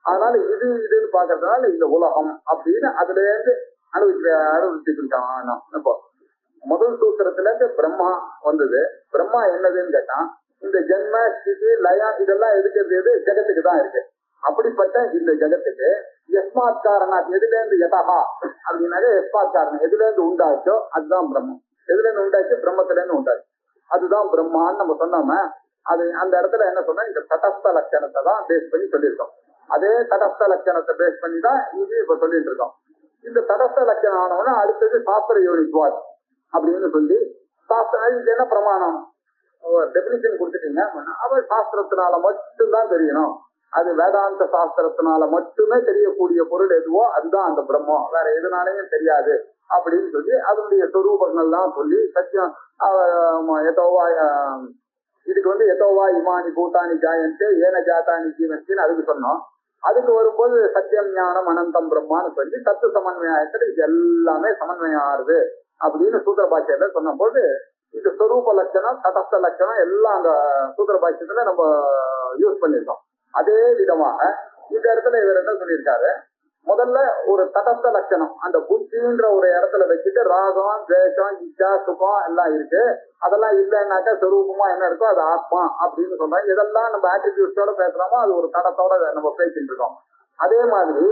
அதனால இது இதுன்னு பாக்குறதுனால இந்த உலகம் அப்படின்னு அதுல இருந்து அனுபவிச்சுட்டு இருக்கான். இப்போ முதல் சூத்திரத்துல இருந்து பிரம்மா வந்தது. பிரம்மா என்னதுன்னு கேட்டா, இந்த ஜென்ம ஸ்திதி லயம் இதெல்லாம் எதுக்கிறது எது ஜெகத்துக்கு தான் இருக்கு. அப்படிப்பட்ட இந்த ஜெகத்துக்கு எஸ்மாத் காரணா, எதுல இருந்து யதா அப்படின்னாக்க எஸ்மாத் காரணம் எதுல இருந்து உண்டாச்சோ அதுதான் பிரம்மம். எதுல இருந்து உண்டாச்சு? பிரம்மத்துல இருந்து உண்டாச்சு. அதுதான் பிரம்மான்னு நம்ம சொன்னோமே. அது அந்த இடத்துல என்ன சொன்னா, இந்த தடஸ்த லட்சணத்தை தான் பேஸ் பண்ணி சொல்லியிருக்கோம். அதே தடஸ்த லட்சணத்தை பேஸ் பண்ணி தான் இங்கேயும் இப்ப சொல்லிட்டு இருக்கோம். இந்த தடஸ்த லட்சணம் ஆனவனா அடுத்தது சாஸ்திர யோனித்வாத் அப்படின்னு சொல்லி, சாஸ்திரம் இது என்ன பிரமாணம் டெபினிஷன் கொடுத்துட்டீங்க. அவர் சாஸ்திரத்தினால மட்டும்தான் தெரியணும், அது வேதாந்த சாஸ்திரத்தினால மட்டுமே தெரியக்கூடிய பொருள் எதுவோ அதுதான் அந்த பிரம்மம், வேற எதுனாலையும் தெரியாது அப்படின்னு சொல்லி அதனுடைய சொரூபங்கள் தான் சொல்லி சத்தியம் எதோவா இதுக்கு எதோவா இமானி பூட்டானி ஜாயந்தே ஏன ஜாத்தானி ஜீவன்சின்னு அதுக்கு சொன்னோம். அதுக்கு வரும்போது சத்தியம் ஞானம் அனந்தம் பிரம்மான்னு சொல்லி தத்து சமன்வயத்துல இது எல்லாமே சமன்வயம் ஆறுது அப்படின்னு சூத்திர பாஷ்யத்துல சொன்ன போது இந்த ஸ்வரூப லட்சணம் தடஸ்த லட்சணம் எல்லாம் அந்த சூத்திர பாஷ்யத்துல நம்ம யூஸ் பண்ணிருக்கோம். அதே விதமாக இந்த இடத்துல இவர் என்ன சொல்லியிருக்காரு, முதல்ல ஒரு தடஸ்த லட்சணம் அந்த புத்தின்ற ஒரு இடத்துல வச்சுட்டு ராகம் தேசம் இச்சா சுகம் எல்லாம் இருக்கு. அதெல்லாம் இல்லைன்னாக்கா சொரூபமா என்ன இருக்கோ அது ஆத்மா அப்படின்னு சொல்றாங்க. இதெல்லாம் நம்ம ஆட்டிடியூட்ஸோட பேசுறோமோ அது ஒரு தடத்தோட நம்ம பேசிட்டு இருக்கோம். அதே மாதிரி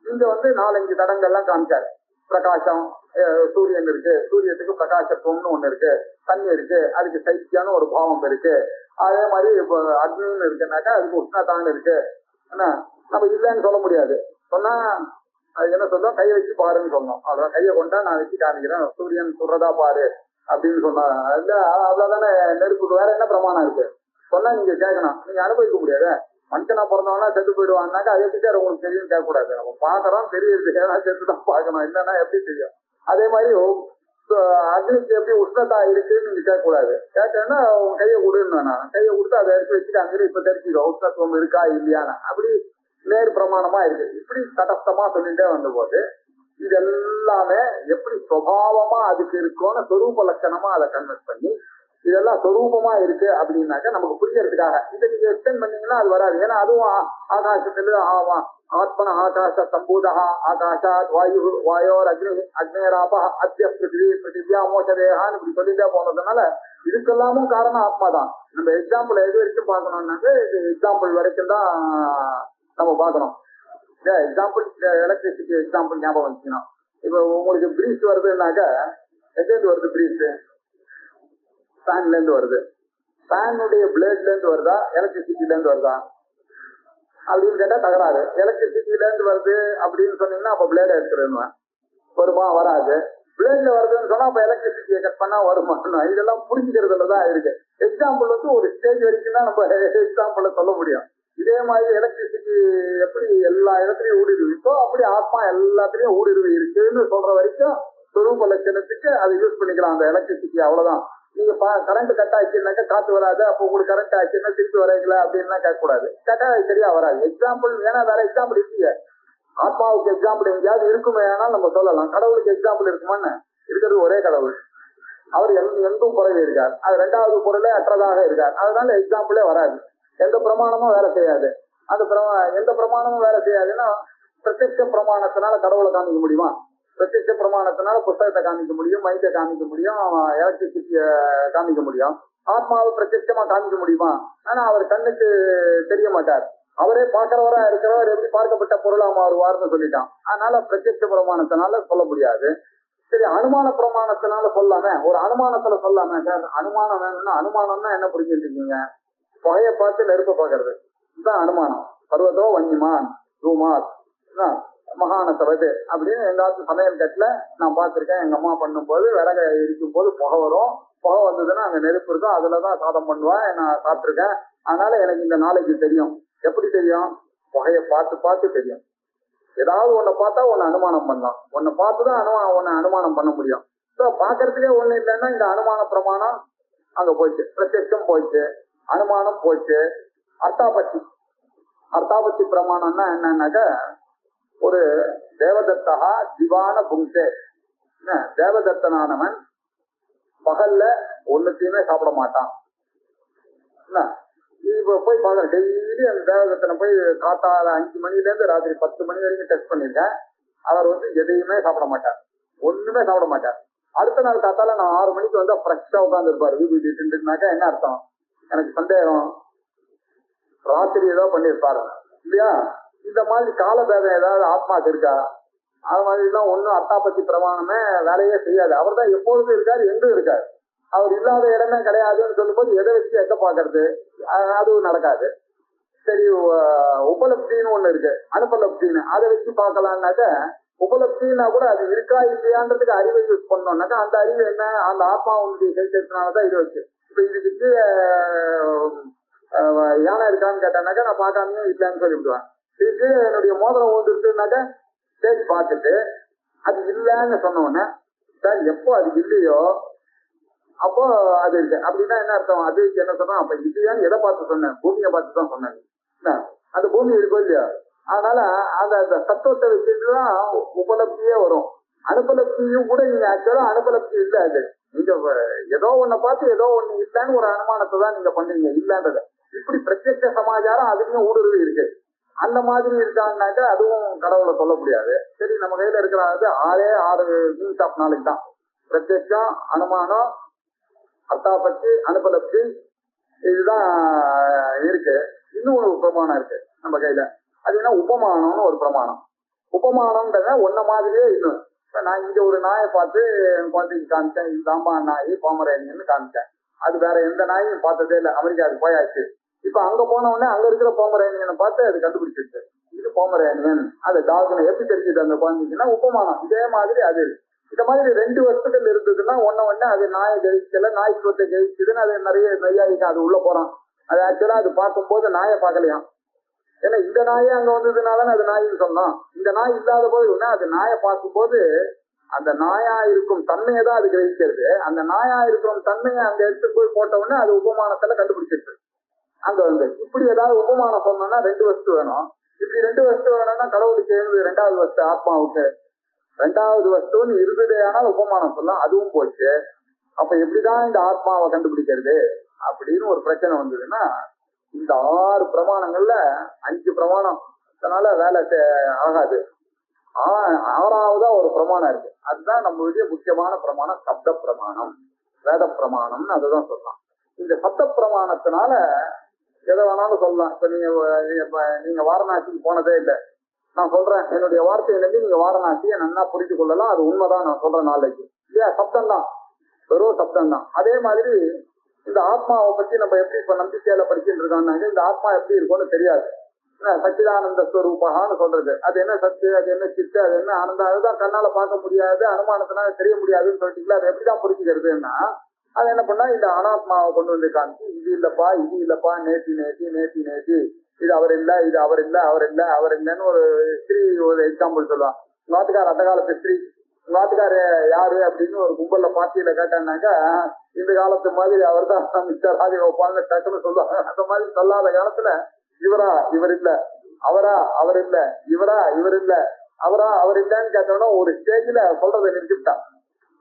இங்க 4-5 தடங்கள்லாம் காமிச்சாரு. பிரகாசம், சூரியன் இருக்கு, சூரியத்துக்கு பிரகாசத்துவம்னு ஒண்ணு இருக்கு, தண்ணி இருக்கு, அதுக்கு சைத்தியான ஒரு பாவம் இருக்கு. அதே மாதிரி இப்போ அக்னின்னு இருக்குன்னாக்கா அதுக்கு உஷ்ணத்தான்னு இருக்கு. என்ன நம்ம இல்லைன்னு சொல்ல முடியாது. சொன்னா அது என்ன சொல்றோம், கையை வச்சு பாருன்னு சொன்னோம். அதான் கையை கொண்டா நான் வச்சு காமிக்கிறேன், சூரியன் சுடுறதா பாரு அப்படின்னு சொன்னா அவ்வளவுதானே. நெருப்புக்கு வேற என்ன பிரமாணம் இருக்கு சொன்னா நீங்க கேட்கணும், நீங்க அனுபவிக்க முடியாது. மனுஷனா பிறந்தவனா செத்து போயிடுவான்னாக்கா அது எப்படி சார் உங்களுக்கு தெரியும் கேட்கக்கூடாது. நம்ம பாக்குறோம் தெரியுது, ஏன்னா செத்துதான் பார்க்கணும், இல்லைன்னா எப்படி தெரியும். அதே மாதிரி அக்னிக்கு எப்படி உஷ்ணத்தா இருக்குன்னு நீங்க கேட்கக்கூடாது. கேட்டேன்னா கையை கொடுன்னு நான் கையை கொடுத்து அதை எடுத்து வச்சுட்டு அங்கே இப்ப தெரிஞ்சுக்கோ உஷ்ணத்துவம் இருக்கா இல்லையானா அப்படி நேர் பிரமாணமா இருக்கு. இப்படி தடஸ்தமா சொல்லிட்டே வந்த போது இது எல்லாமே எப்படி சுபாவமா அதுக்கு இருக்கும்னு சொரூப லட்சணமா அதை கன்வெர்ட் பண்ணி இதெல்லாம் சொரூபமா இருக்கு அப்படின்னாக்க நமக்கு புரியறதுக்காக இதை நீங்க எக்ஸ்டெண்ட் பண்ணீங்கன்னா அது வராது. ஏன்னா அதுவும் ஆகாசத்துல ஆத்மன ஆகாச சம்பூதா ஆகாஷாத் வாயு வாயோர் அக்னி அக்னேராப அத்திய பிருத்திவி பிருத்திவியா மோசதேகான்னு இப்படி சொல்லிட்டே போனதுனால இதுக்கெல்லாமும் காரணம் ஆத்மா தான். நம்ம எக்ஸாம்பிள் எது வரைக்கும் பார்க்கணும்னாக்க இது எக்ஸாம்பிள் வரைக்கும் தான் நம்ம பார்க்கணும். எக்ஸாம்பிள் எலக்ட்ரிசிட்டி எக்ஸாம்பிள் ஞாபகம் வச்சுக்கணும். இப்ப உங்களுக்கு பிரீஸ் வருதுன்னாக்க எங்கேருந்து வருது பிரீஸ்? ஃபேன்ல இருந்து வருது. ஃபேனுடைய பிளேட்ல இருந்து வருதா எலக்ட்ரிசிட்டில இருந்து வருதா அப்படின்னு கேட்டா தகராறு. எலக்ட்ரிசிட்டில இருந்து வருது அப்படின்னு சொன்னீங்கன்னா அப்ப பிளேட எடுத்துருவேன், வருமா? வராது. பிளேட்ல வருதுன்னு சொன்னா அப்ப எலக்ட்ரிசிட்டியை கட் பண்ணா வருமா? இதெல்லாம் புரிஞ்சுக்கிறதுலதான் இருக்கு. எக்ஸாம்பிள் ஒரு ஸ்டேஜ் வரைக்கும் தான் நம்ம எக்ஸாம்பிள சொல்ல முடியும். இதே மாதிரி எலக்ட்ரிசிட்டி எப்படி எல்லா இடத்துலயும் ஊடுருவி இருக்கோ அப்படி ஆத்மா எல்லாத்துலயும் ஊடுருவி இருக்குன்னு சொல்ற வரைக்கும் சொரூப லட்சணத்துக்கு அதை யூஸ் பண்ணிக்கலாம் அந்த எலக்ட்ரிசிட்டி. அவ்வளவுதான். நீங்க கரண்ட் கட் ஆச்சுன்னாக்கா காத்து வராது, அப்போ உங்களுக்கு கரண்ட் ஆச்சுன்னா திருப்பி வரைக்கல அப்படின்னா கேட்கக்கூடாது. கேட்டா சரியா வராது. எக்ஸாம்பிள் ஏன்னா வேற எக்ஸாம்பிள் இல்லையே. ஆத்மாவுக்கு எக்ஸாம்பிள் எங்கேயாவது இருக்குமே ஆனால் நம்ம சொல்லலாம். கடவுளுக்கு எக்ஸாம்பிள் இருக்குமான்னு? இருக்கிறது ஒரே கடவுள், அவர் எங்கும் குறைவு இருக்கார். அது 2வது பொருளே அற்றதாக இருக்கார். அதனால எக்ஸாம்பிளே வராது. எந்த பிரமாணமும் வேலை செய்யாது. அந்த எந்த பிரமாணமும் வேலை செய்யாதுன்னா பிரத்யட்ச பிரமாணத்தினால கடவுளை காமிக்க முடியுமா? பிரத்யட்ச பிரமாணத்தினால புத்தகத்தை காமிக்க முடியும், மைக்கை காமிக்க முடியும், எலக்ட்ரிசிட்டிய காமிக்க முடியும். ஆத்மாவை பிரத்யட்சமா காமிக்க முடியுமா? ஆனா அவர் கண்ணுக்கு தெரிய மாட்டார். அவரே பார்க்கிறவரா இருக்கிறவர் எப்படி பார்க்கப்பட்ட பொருளா மாறுவார்னு சொல்லிட்டான். அதனால பிரத்யட்ச பிரமாணத்தினால சொல்ல முடியாது. சரி, அனுமான பிரமாணத்தினால சொல்லாம ஒரு அனுமானத்துல சொல்லாம சார் அனுமானம் வேணும்னா அனுமானம்னா என்ன புரிஞ்சுட்டு இருக்கீங்க? புகையை பார்த்து நெருப்ப பாக்குறது இதுதான் அனுமானம். பர்வதோ வன்னிமான் ரூமாத் மகானத்தவது அப்படின்னு எங்காவது சமையல் கட்டுல நான் பார்த்திருக்கேன். எங்க அம்மா பண்ணும் போது விறக இருக்கும் போது புகை வரும். புகை வந்ததுன்னா அங்க நெருப்பு இருக்கும், அதுலதான் சாதம் பண்ணுவேன். நான் சாப்பிட்டிருக்கேன். அதனால எனக்கு இந்த நாளைக்கு தெரியும். எப்படி தெரியும்? புகையை பார்த்து பார்த்து தெரியும். ஏதாவது ஒன்ன பார்த்தா ஒன்னு அனுமானம் பண்ணலாம். ஒன்ன பார்த்துதான் ஒன்னு அனுமானம் பண்ண முடியும். பாக்குறதுக்கே ஒண்ணு இல்லைன்னா இந்த அனுமான பிரமாணம் அங்க போயிடுச்சு, பிரத்யட்சம் போயிடுச்சு, அனுமானம் போயிடுச்சு. அர்த்தாபத்தி பிரமாணம்னா என்னன்னாக்க ஒரு தேவதத்தா திவான புங்சே, தேவதத்தனானவன் பகல்ல ஒண்ணுத்தையுமே சாப்பிட மாட்டான். என்ன இப்ப போய் பாக்குறேன், டெய்லி அந்த தேவதத்தனை போய் காத்தால 5 மணில இருந்து ராத்திரி 10 மணி வரைக்கும் டெஸ்ட் பண்ணிருக்கேன். அவர் எதையுமே சாப்பிட மாட்டார், ஒண்ணுமே சாப்பிட மாட்டார். அடுத்த நாள் காத்தால நான் 6 மணிக்கு வந்தா ஃப்ரெஷ்ஷா உட்கார்ந்து இருப்பாரு. வீட்டுனாக்கா என்ன அர்த்தம்? எனக்கு சந்தேகம், ராத்திரி ஏதோ பண்ணிருப்பாரு இல்லையா? இந்த மாதிரி காலபேதம் ஏதாவது ஆத்மாக்கு இருக்கா? அது மாதிரிலாம் ஒன்னும் அத்தாபத்தி பிரமாணமே வேலையே செய்யாது. அவர் தான் எப்பொழுதும் இருக்காரு, எங்கும் இருக்காரு. அவர் இல்லாத இடமே கிடையாதுன்னு சொல்லும் போது எதை வச்சு எங்க பாக்குறது? அதுவும் நடக்காது. சரி, உபலப்தின்னு ஒண்ணு இருக்கு, அனுபலப்தின்னு, அதை வச்சு பார்க்கலாம்னாக்க, உபலப்தின்னா கூட அது இருக்கா இல்லையான்றதுக்கு அறிவை யூஸ் பண்ணோம்னாக்கா அந்த அறிவு என்ன, அந்த ஆத்மா உன்னுடைய செயல்படுத்தினாலதான் இது வச்சு. இப்ப இதுக்கு யானை இருக்கான்னு கேட்டானாக்கா நான் பார்க்காமயே இல்லைன்னு சொல்லிவிடுவேன். இதுக்கு என்னுடைய மோதிரம் இருக்குன்னாக்கா சரி பார்த்துட்டு அது இல்லைன்னு சொன்ன உடனே சார் எப்போ அது இல்லையோ அப்போ அது இருக்கு அப்படின்னா என்ன அர்த்தம்? அது என்ன சொன்னா, அப்ப இல்லையான்னு எதை பார்த்து சொன்னேன்? பூமியை பார்த்து தான் சொன்னேன். அந்த பூமி இருக்கோ இல்லையா? அதனால அந்த தத்துவத்தை வச்சுட்டுதான் உபலப்தியே வரும். அனுபலப்தியும் கூட நீங்க ஆக்சுவலா அனுபலப்தி இல்ல. அது நீங்க ஏதோ ஒன்ன பார்த்து ஏதோ ஒண்ணு இல்லைன்னு ஒரு அனுமானத்தை தான் நீங்க பண்றீங்க இல்லன்றத. இப்படி பிரத்யட்ச சமாச்சாரம் அதுலயும் ஊடுருவி இருக்கு. அந்த மாதிரி இருக்காங்கனாக்கா அதுவும் கடவுளை சொல்ல முடியாது. சரி, நம்ம கையில இருக்கிறது 6 மீன்ஸ் ஆஃப் நாலேஜ் தான். பிரத்யட்சம், அனுமானம், அர்த்தாபத்தி, அனுபலப்தி, இதுதான் இருக்கு. இன்னும் ஒரு பிரமாணம் இருக்கு நம்ம கையில. அது என்ன, உபமானம்னு ஒரு பிரமாணம். உபமானம்ன்றத ஒன்ன மாதிரியே இன்னும். இப்ப நான் இங்க ஒரு நாயை பார்த்து என் குழந்தைக்கு காமிச்சேன், இது தாம்பா நாய் பாமரேனியன்னு காமிச்சேன். அது வேற எந்த நாயும் பார்த்ததே இல்லை, அமெரிக்காவுக்கு போயாச்சு. இப்ப அங்க போன உடனே அங்க இருக்கிற போமரேனியனை பார்த்து அது கண்டுபிடிச்சிருச்சு, இது போமரேனியன். அது டாக்னு எப்படி தெரிஞ்சுது அந்த குழந்தைக்குன்னா உபமானம். இதே மாதிரி அது இந்த மாதிரி 2 வஸ்துக்கள் இருந்ததுன்னா ஒண்ணு அது நாயை ஜெயிக்கல, நாய்க்குவத்தை ஜெயிச்சுதுன்னு அது நிறைய நெய்யாயிக்கு அது உள்ள போறான். அது ஆக்சுவலா அது பார்க்கும்போது நாயை பார்க்கலையாம். ஏன்னா இந்த நாயே அங்க வந்ததுனால அது நாயின்னு சொன்னோம். இந்த நாய் இல்லாத போது அது நாயை பார்க்கும்போது அந்த நாயா இருக்கும் தன்மையை தான் அது கிரகிக்கிறது. அந்த நாயா இருக்கும் தன்மையை அங்க எடுத்து போய் போட்ட உடனே அது உபமானத்துல கண்டுபிடிச்சிருக்கு. அங்க இப்படி ஏதாவது உபமானம் சொன்னோம்னா 2 வஸ்து வேணும். இப்படி 2 வஸ்து வேணும்னா கடவுளுக்கு எழுது 2வது வஸ்து ஆத்மாவுக்கு 2வது வஸ்துன்னு இருந்ததே ஆனால் உபமானம் சொல்லலாம், அதுவும் போச்சு. அப்ப எப்படிதான் இந்த ஆத்மாவை கண்டுபிடிக்கிறது அப்படின்னு ஒரு பிரச்சனை வந்ததுன்னா, இந்த 6 பிரமாணங்கள்ல 5 பிரமாணம் அதனால வேலை ஆகாது. 6வதா ஒரு பிரமாணம் இருக்கு. அதுதான் நம்மளுடைய முக்கியமான பிரமாணம், சப்த பிரமாணம், வேத பிரமாணம்னு அதுதான் சொல்லலாம். இந்த சப்த பிரமாணத்தினால எதை வேணாலும் சொல்லலாம். இப்ப நீங்க வாரணாசிக்கு போனதே இல்லை, நான் சொல்றேன் என்னுடைய வார்த்தையிலிருந்து நீங்க வாரணாசியை நல்லா புரிந்து கொள்ளலாம். அது உண்மைதான் நான் சொல்ற நாளைக்கு இல்லையா? சப்தம் தான், வெறும் சப்தம் தான். அதே மாதிரி இந்த ஆத்மாவை பத்தி நம்ம எப்படி இப்ப நம்பிக்கையில படிச்சுட்டு இருக்கோம்னாங்க, இந்த ஆத்மா எப்படி இருக்கும்னு தெரியாது. சச்சிதானந்த ஸ்வரூபகான்னு சொல்றது, அது என்ன சத்து, அது என்ன சித்து, அது என்ன ஆனந்தம், அதுதான் கண்ணால பார்க்க முடியாது, அனுமானத்தினால தெரிய முடியாதுன்னு சொல்லிட்டீங்களா? அது எப்படிதான் புரிஞ்சுக்கிறதுன்னா, அது என்ன பண்ணா இந்த அனாத்மாவை கொண்டு வந்து காமிச்சு, இது இல்லப்பா, இது இல்லப்பா, நேத்தி நேத்தி நேத்தி நேத்தி, இது அவர் இல்ல, இது அவர் இல்ல, அவர் இல்ல, அவர் இல்லன்னு ஒரு ஸ்திரீ ஒரு எக்ஸாம்பிள் சொல்லுவான். நாட்டுக்கார அந்த காலத்து ஸ்திரீ, நாட்டுக்கார யாரு அப்படின்னு ஒரு கும்பல்ல பாத்தியில கேட்டான்னாக்கா, இந்த காலத்து மாதிரி அவர் தான் மிஸ்டர் ராஜகோபால்னு டக்குன்னு சொல்லுவாங்க. அந்த மாதிரி சொல்லாத காலத்துல இவரா இவர் இல்ல, அவரா அவர் இல்ல, இவரா இவர் இல்ல, அவரா அவர் இல்லன்னு கேட்டோம்னா ஒரு ஸ்டேஜ்ல சொல்றதை நிறுத்திவிட்டான்.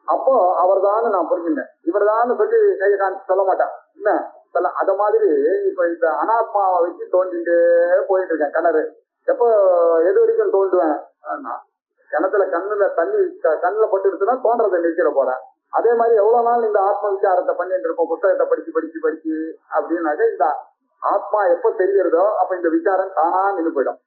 அப்போ அவர் தான் நான் புரிஞ்சுட்டேன், இவர் தான் சொல்லி கையை காமிச்சு சொல்ல மாட்டான். என்ன சொல்ல, அத மாதிரி இப்ப இந்த அனாத்மாவை வச்சு தோண்டிட்டு போயிட்டு இருக்கேன். கிணறு எப்போ எது வரைக்கும் தோண்டுவேன்? கிணத்துல கண்ணுல பட்டுடுச்சுன்னா தோன்றதை நிறுத்திட போறேன். அதே மாதிரி எவ்வளவு நாள் இந்த ஆத்ம விசாரத்தை பண்ணிட்டு இருக்கோம், புத்தகத்தை படிச்சு அப்படின்னாக்க இந்த ஆத்மா எப்ப தெரிகிறதோ அப்ப இந்த விசாரம் தானா நின்று போயிடும்.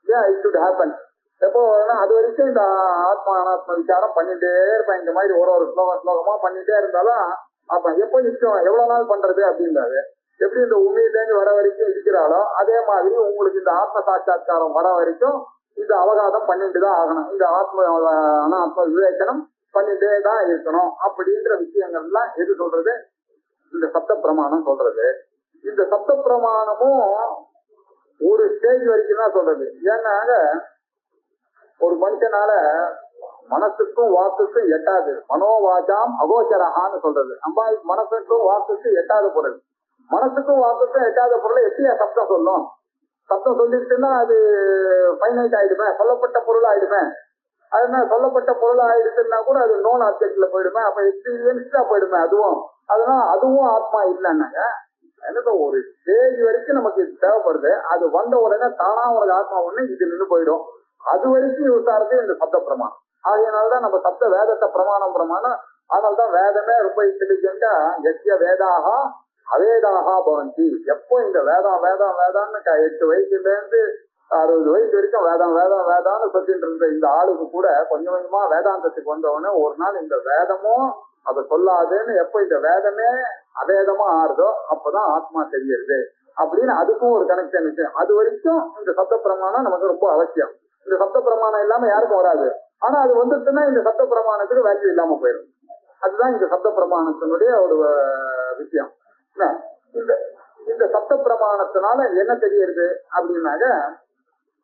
It should happen. எப்போ அது வரைக்கும் இந்த ஆத்மா அனாத்ம விசாரம் பண்ணிட்டே இருப்பேன். இந்த மாதிரி ஒரு ஸ்லோகமா பண்ணிட்டே இருந்தாலும் அப்ப எப்போ நிச்சயம் எவ்வளவு நாள் பண்றது அப்படின்றாரு. எப்படி இந்த உண்மையிலேருந்து வர வரைக்கும் இருக்கிறாளோ அதே மாதிரி உங்களுக்கு இந்த ஆத்ம சாட்சா்காரம் வர வரைக்கும் இந்த அவகாதம் பண்ணிட்டு தான் ஆகணும். இந்த அனாத்ம விவேச்சனம் பண்ணிட்டே தான் இருக்கணும். அப்படின்ற விஷயங்கள்லாம் எது சொல்றது? இந்த சப்த பிரமாணம் சொல்றது. இந்த சப்த பிரமாணமும் ஒரு ஸ்டேஜ் வரைக்கும் தான் சொல்றது. ஏன்னா ஒரு மனுஷனால மனசுக்கும் வாக்குக்கும் எட்டாது, மனோவாச்சாம் அகோச்சரஹான்னு சொல்றது. நம்ம மனசுக்கும் வாக்குக்கும் எட்டாத பொருள், மனசுக்கும் வாக்குக்கும் எட்டாத பொருளை எப்படியா சப்தம் சொல்லும்? சப்தம் சொல்லிட்டுன்னா அது ஃபைனைட் ஆயிடுமே, சொல்லப்பட்ட பொருள் ஆயிடுமே. அதனால சொல்லப்பட்ட பொருள் ஆயிடுச்சுன்னா கூட அது நோன் ஆப்ஜெக்ட்ல போயிடுமே, அப்ப எக்ஸ்பீரியன்ஸ்டா போயிடுமே அதுவும். அதனால அதுவும் ஆத்மா இல்லைன்னாங்க. எனக்கு ஒரு ஸ்டேஜ் வரைக்கும் நமக்கு தேவைப்படுது, அது வந்த உடனே தானா உனக்கு ஆத்மா ஒண்ணு இது நின்று போயிடும். அது வரைக்கும் யூஸ் ஆகிறது இந்த சப்த பிரமாணம். ஆகையினால்தான் நம்ம சப்த வேதத்தை பிரமாணம். அதனால்தான் வேதமே ரொம்ப இன்டெலிஜென்டா எத்திய வேதாக அவேதாக பவந்தி. எப்போ இந்த வேதான்னு 8 வயசுல இருந்து 60 வயசு வரைக்கும் வேதான்னு சொல்லிட்டு இருந்த இந்த ஆளுக்கு கூட கொஞ்சம் கொஞ்சமா வேதாந்தத்துக்கு வந்தவொடனே ஒரு நாள் இந்த வேதமும் அதை சொல்லாதுன்னு எப்போ இந்த வேதமே அவேதமா ஆறுதோ அப்பதான் ஆத்மா தெரியுது அப்படின்னு அதுக்கும் ஒரு கனெக்ஷன் இருக்கு. அது வரைக்கும் இந்த சப்த பிரமாணம் நமக்கு ரொம்ப அவசியம். இந்த சப்த பிரமாணம் இல்லாம யாருக்கும் வராது. ஆனா அது வந்துட்டுன்னா இந்த சப்த பிரமாணத்துக்கு வேல்யூ இல்லாம போயிடும். அதுதான் இந்த சப்த பிரமாணத்தினுடைய ஒரு விஷயம். இந்த சப்த பிரமாணத்தினால என்ன தெரியுது அப்படின்னாக்க,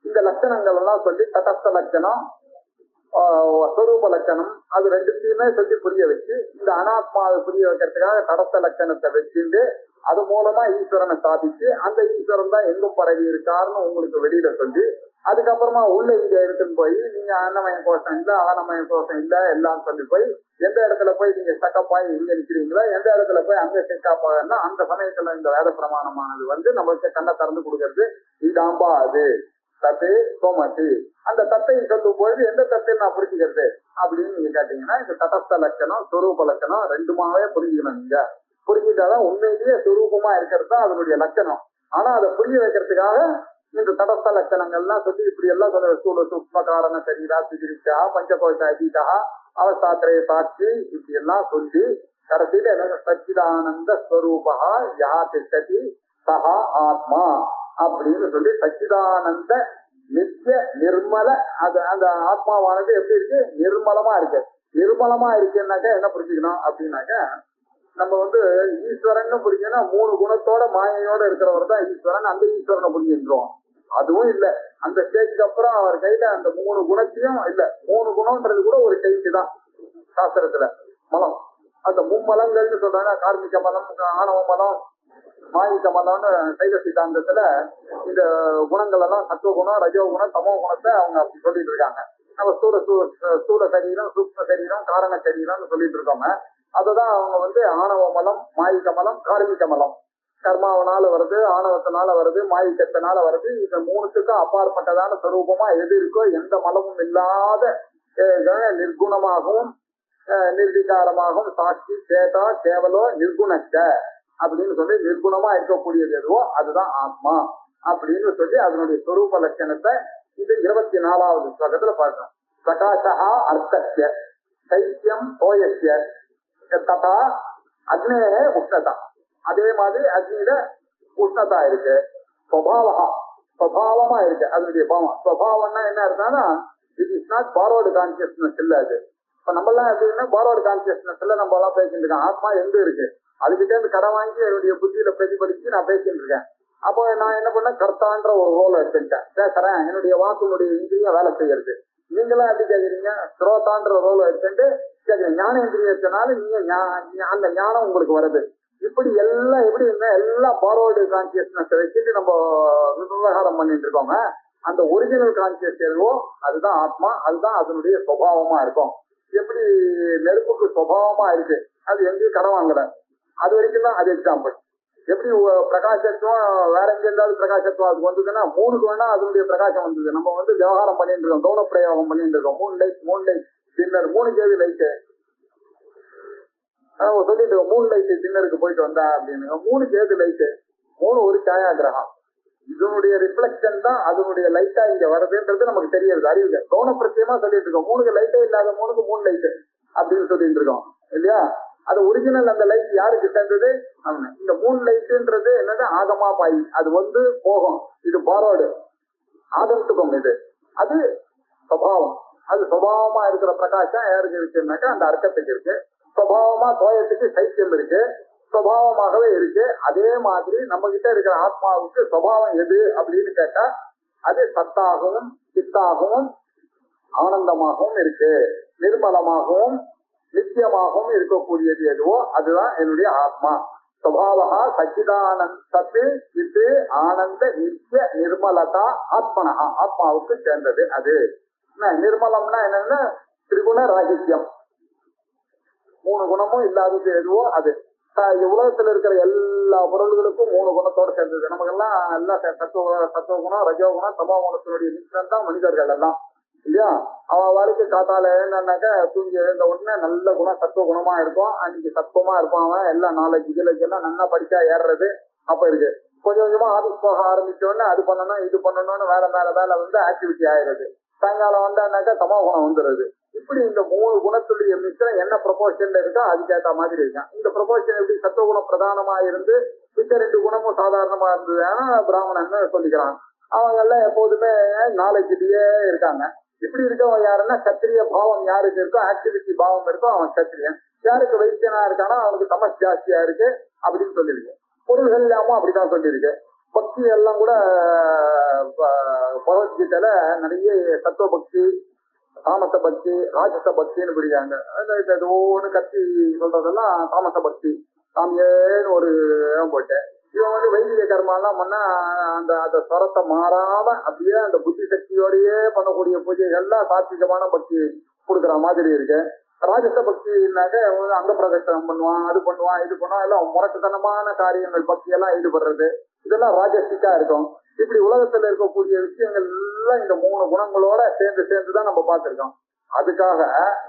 இந்த லட்சணங்கள் எல்லாம் சொல்லி தடஸ்த லட்சணம், ஸ்வரூப லட்சணம், அது ரெண்டுத்தையுமே சொல்லி புரிய வச்சு இந்த அனாத்மாவை புரிய வைக்கிறதுக்காக தடஸ்த லட்சணத்தை வச்சுட்டு அது மூலமா ஈஸ்வரனை சாதிச்சு அந்த ஈஸ்வரன் தான் எங்கும் பரவி இருக்காருன்னு உங்களுக்கு வெளியில சொல்லி அதுக்கப்புறமா உள்ள இங்க இருக்குன்னு போய் நீங்க அன்னமய கோஷம் இல்ல ஆனமய கோஷம் இல்ல எல்லாம் சொல்லி போய் எந்த இடத்துல போய் நீங்க ஸ்டக்கப்பாய் இங்க நிக்கிறீங்களோ, எந்த இடத்துல போய் அங்க ஸ்டக்காப்பாங்கன்னா அந்த சமயத்துல இந்த வேத பிரமாணமானது நம்மளுக்கு கண்ணை திறந்து கொடுக்கறது. இதாம்பா அது தத்து சோமத்து. அந்த தத்தை சொல்லும் பொழுது எந்த தத்தை நான் புரிஞ்சுக்கிறது அப்படின்னு நீங்க கேட்டீங்கன்னா இந்த தடஸ்த லட்சணம் சொரூப லட்சணம் ரெண்டுமாவே புரிஞ்சுக்கணும். நீங்க புரிஞ்சுட்டாதான் உண்மையிலேயே சொரூபமா இருக்கிறது தான் அதனுடைய லட்சணம். ஆனா அதை புரிய வைக்கிறதுக்காக இந்த தடஸ்த லட்சணங்கள்லாம் சொல்லி இப்படி எல்லாம் சொல்ல ஸ்தூல சூக்ம காரண சரீரா சிகிச்சா பஞ்சகோஷ அதீதா அவஸ்தாத்திரைய சாட்சி இப்படி எல்லாம் சொல்லி கடைசியில என்ன சச்சிதானந்த ஸ்வரூபா யா திஷ்டதி சஹா ஆத்மா அப்படின்னு சொல்லி சச்சிதானந்த நித்திய நிர்மல அது அந்த ஆத்மாவானது எப்படி இருக்கு? நிர்மலமா இருக்கு. நிர்மலமா இருக்குன்னாக்க என்ன புரிஞ்சுக்கணும் அப்படின்னாக்க, நம்ம ஈஸ்வரன் புரிஞ்சுன்னா 3 குணத்தோட மாயையோட இருக்கிறவர் தான் ஈஸ்வரன். அந்த ஈஸ்வரனை புரிஞ்சுக்கிறோம். அதுவும் இல்ல. அந்த ஸ்டேஜுக்கு அப்புறம் அவர் கையில அந்த 3 குணத்தையும் இல்ல. 3 குணம்ன்றது கூட ஒரு கைக்கு தான் சாஸ்திரத்துல. மலம் அந்த மும்மலங்கள்னு சொல்றாங்க. கார்மிக மலம், ஆணவ மலம், மாயிக மலம்னு சைவ சித்தாந்தத்துல இந்த குணங்கள் எல்லாம் சத்துவகுணம், ரஜோகுணம், தமோ குணத்தை அவங்க அப்படி சொல்லிட்டு இருக்காங்க. நம்ம ஸ்தூல சரீரம், சூக்ம சரீரம், காரண சரீரம்னு சொல்லிட்டு இருக்கோங்க. அததான் அவங்க ஆணவ மலம், மாயிக மலம், கார்மிக மலம். கர்மாவனால வருது, ஆணவத்தினால வருது, மாயிக்கத்தினால வருது. இந்த 3த்துக்கும் அப்பாற்பட்டதான சொரூபமா எது இருக்கோ, எந்த மலமும் இல்லாத நிர்குணமாகவும் நிர்விகாரமாகவும் சாட்சி சேதா கேவலோ நிர்குணக்க அப்படின்னு சொல்லி நிர்குணமா இருக்கக்கூடியது எதுவோ அதுதான் ஆத்மா அப்படின்னு சொல்லி அதனுடைய சொரூப லட்சணத்தை இது 24வது ஸ்லோகத்துல பார்க்கணும். பிரகாஷா அர்த்தஸ்ய சைத்தியம் தோயஸ்ய ததா அக்னே உஷ்ணதா. அதே மாதிரி அக்னியில உஷ்ணதா இருக்கு. சுவாவமா இருக்கு அதனுடைய பாவம். சுவாவம்னா என்ன இருந்தாலும் it is not borrowed consciousness இல்ல. அது இப்ப நம்ம எல்லாம் எப்படின்னா பாரோடு கான்சியஸ்னஸ்ல நம்ம எல்லாம் பேசிட்டு இருக்கோம். ஆத்மா எங்க இருக்கு? அதுகிட்ட இருந்து கடை வாங்கி என்னுடைய புத்தியில பிரதிபலிச்சு நான் பேசிட்டு இருக்கேன். அப்போ நான் என்ன பண்ண கர்த்தான்ற ஒரு ரோல் எடுத்துட்டேன், பேசுறேன். என்னுடைய வாக்குனுடைய இந்திரியம் வேலை செய்யறது. நீங்களாம் எப்படி கேக்குறீங்க? ஸ்ரோதான்ற ரோல் எடுத்துட்டு கேக்குறீங்க. ஞானேந்திரியத்தினால நீங்க அந்த ஞானம் உங்களுக்கு வருது. இப்படி எல்லாம் எப்படி இருந்தா எல்லாம் பாரோடு கான்சியஸ்னஸ் வச்சுட்டு நம்ம விவகாரம் பண்ணிட்டு இருக்கோங்க. அந்த ஒரிஜினல் கான்சியஸ் எதுவோ அதுதான் ஆத்மா. அதுதான் அதனுடைய சுபாவமா இருக்கும். எப்படி நெருப்புக்கு சுபாவமா இருக்கு, அது எங்கேயும் கடன் வாங்கல. அது வரைக்கும் தான் அது எக்ஸாம்பிள். எப்படி பிரகாசத்துவம் வேற எங்க இருந்தாலும் பிரகாசத்துவம் அதுக்கு வந்ததுன்னா 3க்கு வேணா அதனுடைய பிரகாசம் வந்தது. நம்ம விவகாரம் பண்ணிட்டு இருக்கோம், கௌன பிரயோகம் பண்ணிட்டு இருக்கோம். 3 லைட் டின்னர், 3 கேது லைட்டு சொல்லிட்டு 3 லைட்டு டின்னருக்கு போயிட்டு வந்தா அப்படின்னு. 3 கேது லைட்டு, 3 ஒரு சாயா கிரகம். இதனுடைய ரிஃப்ளெக்ஷன் தான் அதனுடைய லைட்டா இங்க வருதுன்றது நமக்கு தெரியுது, அறிவுல. கௌன பிரத்தியமா சொல்லிட்டு இருக்கோம். 3க்கு லைட்டே இல்லாத 3க்கு 3 லைட்டு அப்படின்னு சொல்லிட்டு இருக்கோம் இல்லையா? அது ஒரிஜினல் அந்த லைட் யாருக்கு சேர்ந்தது? இந்த 3 லைட்டுன்றது என்னது? ஆகமா பாய். அது போகும். இது பாரோடு ஆகத்துக்கும். இது அது சுபாவம். அது சுபாவமா இருக்கிற பிரகாசம் யாருக்கு இருக்குன்னாக்கா அந்த அர்த்தத்துக்கு இருக்கு. சுபாவமா தோயத்துக்கு சைத்தியம் இருக்கு, சுபாவமாகவே இருக்கு. அதே மாதிரி நம்ம கிட்ட இருக்கிற ஆத்மாவுக்கு சுபாவம் எது அப்படின்னு கேட்டா அது சத்தாகவும் சித்தாகவும் ஆனந்தமாகவும் இருக்கு, நிர்மலமாகவும் நித்தியமாகவும் இருக்கக்கூடியது எதுவோ அதுதான் என்னுடைய ஆத்மா. சுபாவா சச்சிதானந்த சத்து இது ஆனந்த நித்திய நிர்மலதா ஆத்மனஹா, ஆத்மாவுக்கு சேர்ந்தது அது நிர்மலம்னா என்னன்னா திரிகுண ராகித்யம், 3 குணமும் இல்லாதது எதுவோ அது. உலகத்துல இருக்கிற எல்லா பொருள்களுக்கும் 3 குணத்தோட சேர்ந்தது. நமக்கெல்லாம் எல்லாம் சத்துவ குணம், ரஜோ குணம், தமோ குணத்தினுடைய மிஸ்ரம் தான் மனிதர்கள் எல்லாம் இல்லையா. அவன் வாழ்க்கை காத்தால என்னன்னாக்கா தூங்கி எழுந்த உடனே நல்ல குணம் சத்துவ குணமா இருக்கும், அன்னைக்கு சத்துவமா இருப்பான். அவன் எல்லாம் நாலேஜ் எல்லாம் நல்லா படிச்சா ஏறுறது அப்ப இருக்கு. கொஞ்சம் கொஞ்சமா ஆபீஸ் போக ஆரம்பிச்ச உடனே அது பண்ணணும் இது பண்ணணும்னு வேலை மேல வேலை வந்து ஆக்டிவிட்டி ஆயிடுது. சாயங்காலம் வந்தான்னாக்கா தமோ குணம் வந்துடுது. இப்படி இந்த 3 குணத்துடைய மிஸ்ரம் என்ன ப்ரொபோர்ஷன்ல இருக்கோ அதுக்கேற்ற மாதிரி இருக்கான். இந்த ப்ரொபோர்ஷன் எப்படி சத்துவகுணம் பிரதானமா இருந்து மிச்ச 2 குணமும் சாதாரணமா இருந்ததுன்னா பிராமணன் சொல்லிக்கிறான். அவங்க எல்லாம் எப்போதுமே நாலேஜ்லயே இருக்காங்க. இப்படி இருக்கவன் யாருன்னா சத்திரிய பாவம் யாருக்கு இருக்கோ, ஆக்டிவிட்டி பாவம் இருக்கோ அவன் சத்திரியன். யாருக்கு வைத்தியனா இருக்கானோ அவனுக்கு தமஸ் ஜாஸ்தியா இருக்கு அப்படின்னு சொல்லியிருக்கு. பொருள்கள் இல்லாம அப்படிதான் சொல்லியிருக்கு. பக்தி எல்லாம் கூட பகவத்கீதையில நிறைய தத்துவ பக்தி, தாமச பக்தி, ராஜச பக்தின்னு பிரிக்காங்க. ஒவ்வொன்னு கத்தி சொல்றதெல்லாம் தாமச பக்தி. சாமியேன்னு ஒரு இடம் போட்டேன். இவன் வந்து வைதிக கர்மாலாம் பண்ணா அந்த ஸ்வரத்தை மாறாம அப்படியே அந்த புத்தி சக்தியோடயே பண்ணக்கூடிய பூஜைகள்லாம் சாத்விகமான பக்தி கொடுக்குற மாதிரி இருக்கு. ராஜச பக்தினாக்க அங்க பிரதட்சணம் பண்ணுவான், அது பண்ணுவான் இது பண்ணுவான், எல்லாம் முரட்டுத்தனமான காரியங்கள் பக்தி எல்லாம் ஈடுபடுறது, இதெல்லாம் ராஜசிக்கா இருக்கும். இப்படி உலகத்துல இருக்கக்கூடிய விஷயங்கள் எல்லாம் இந்த 3 குணங்களோட சேர்ந்துதான் நம்ம பார்த்திருக்கோம். அதுக்காக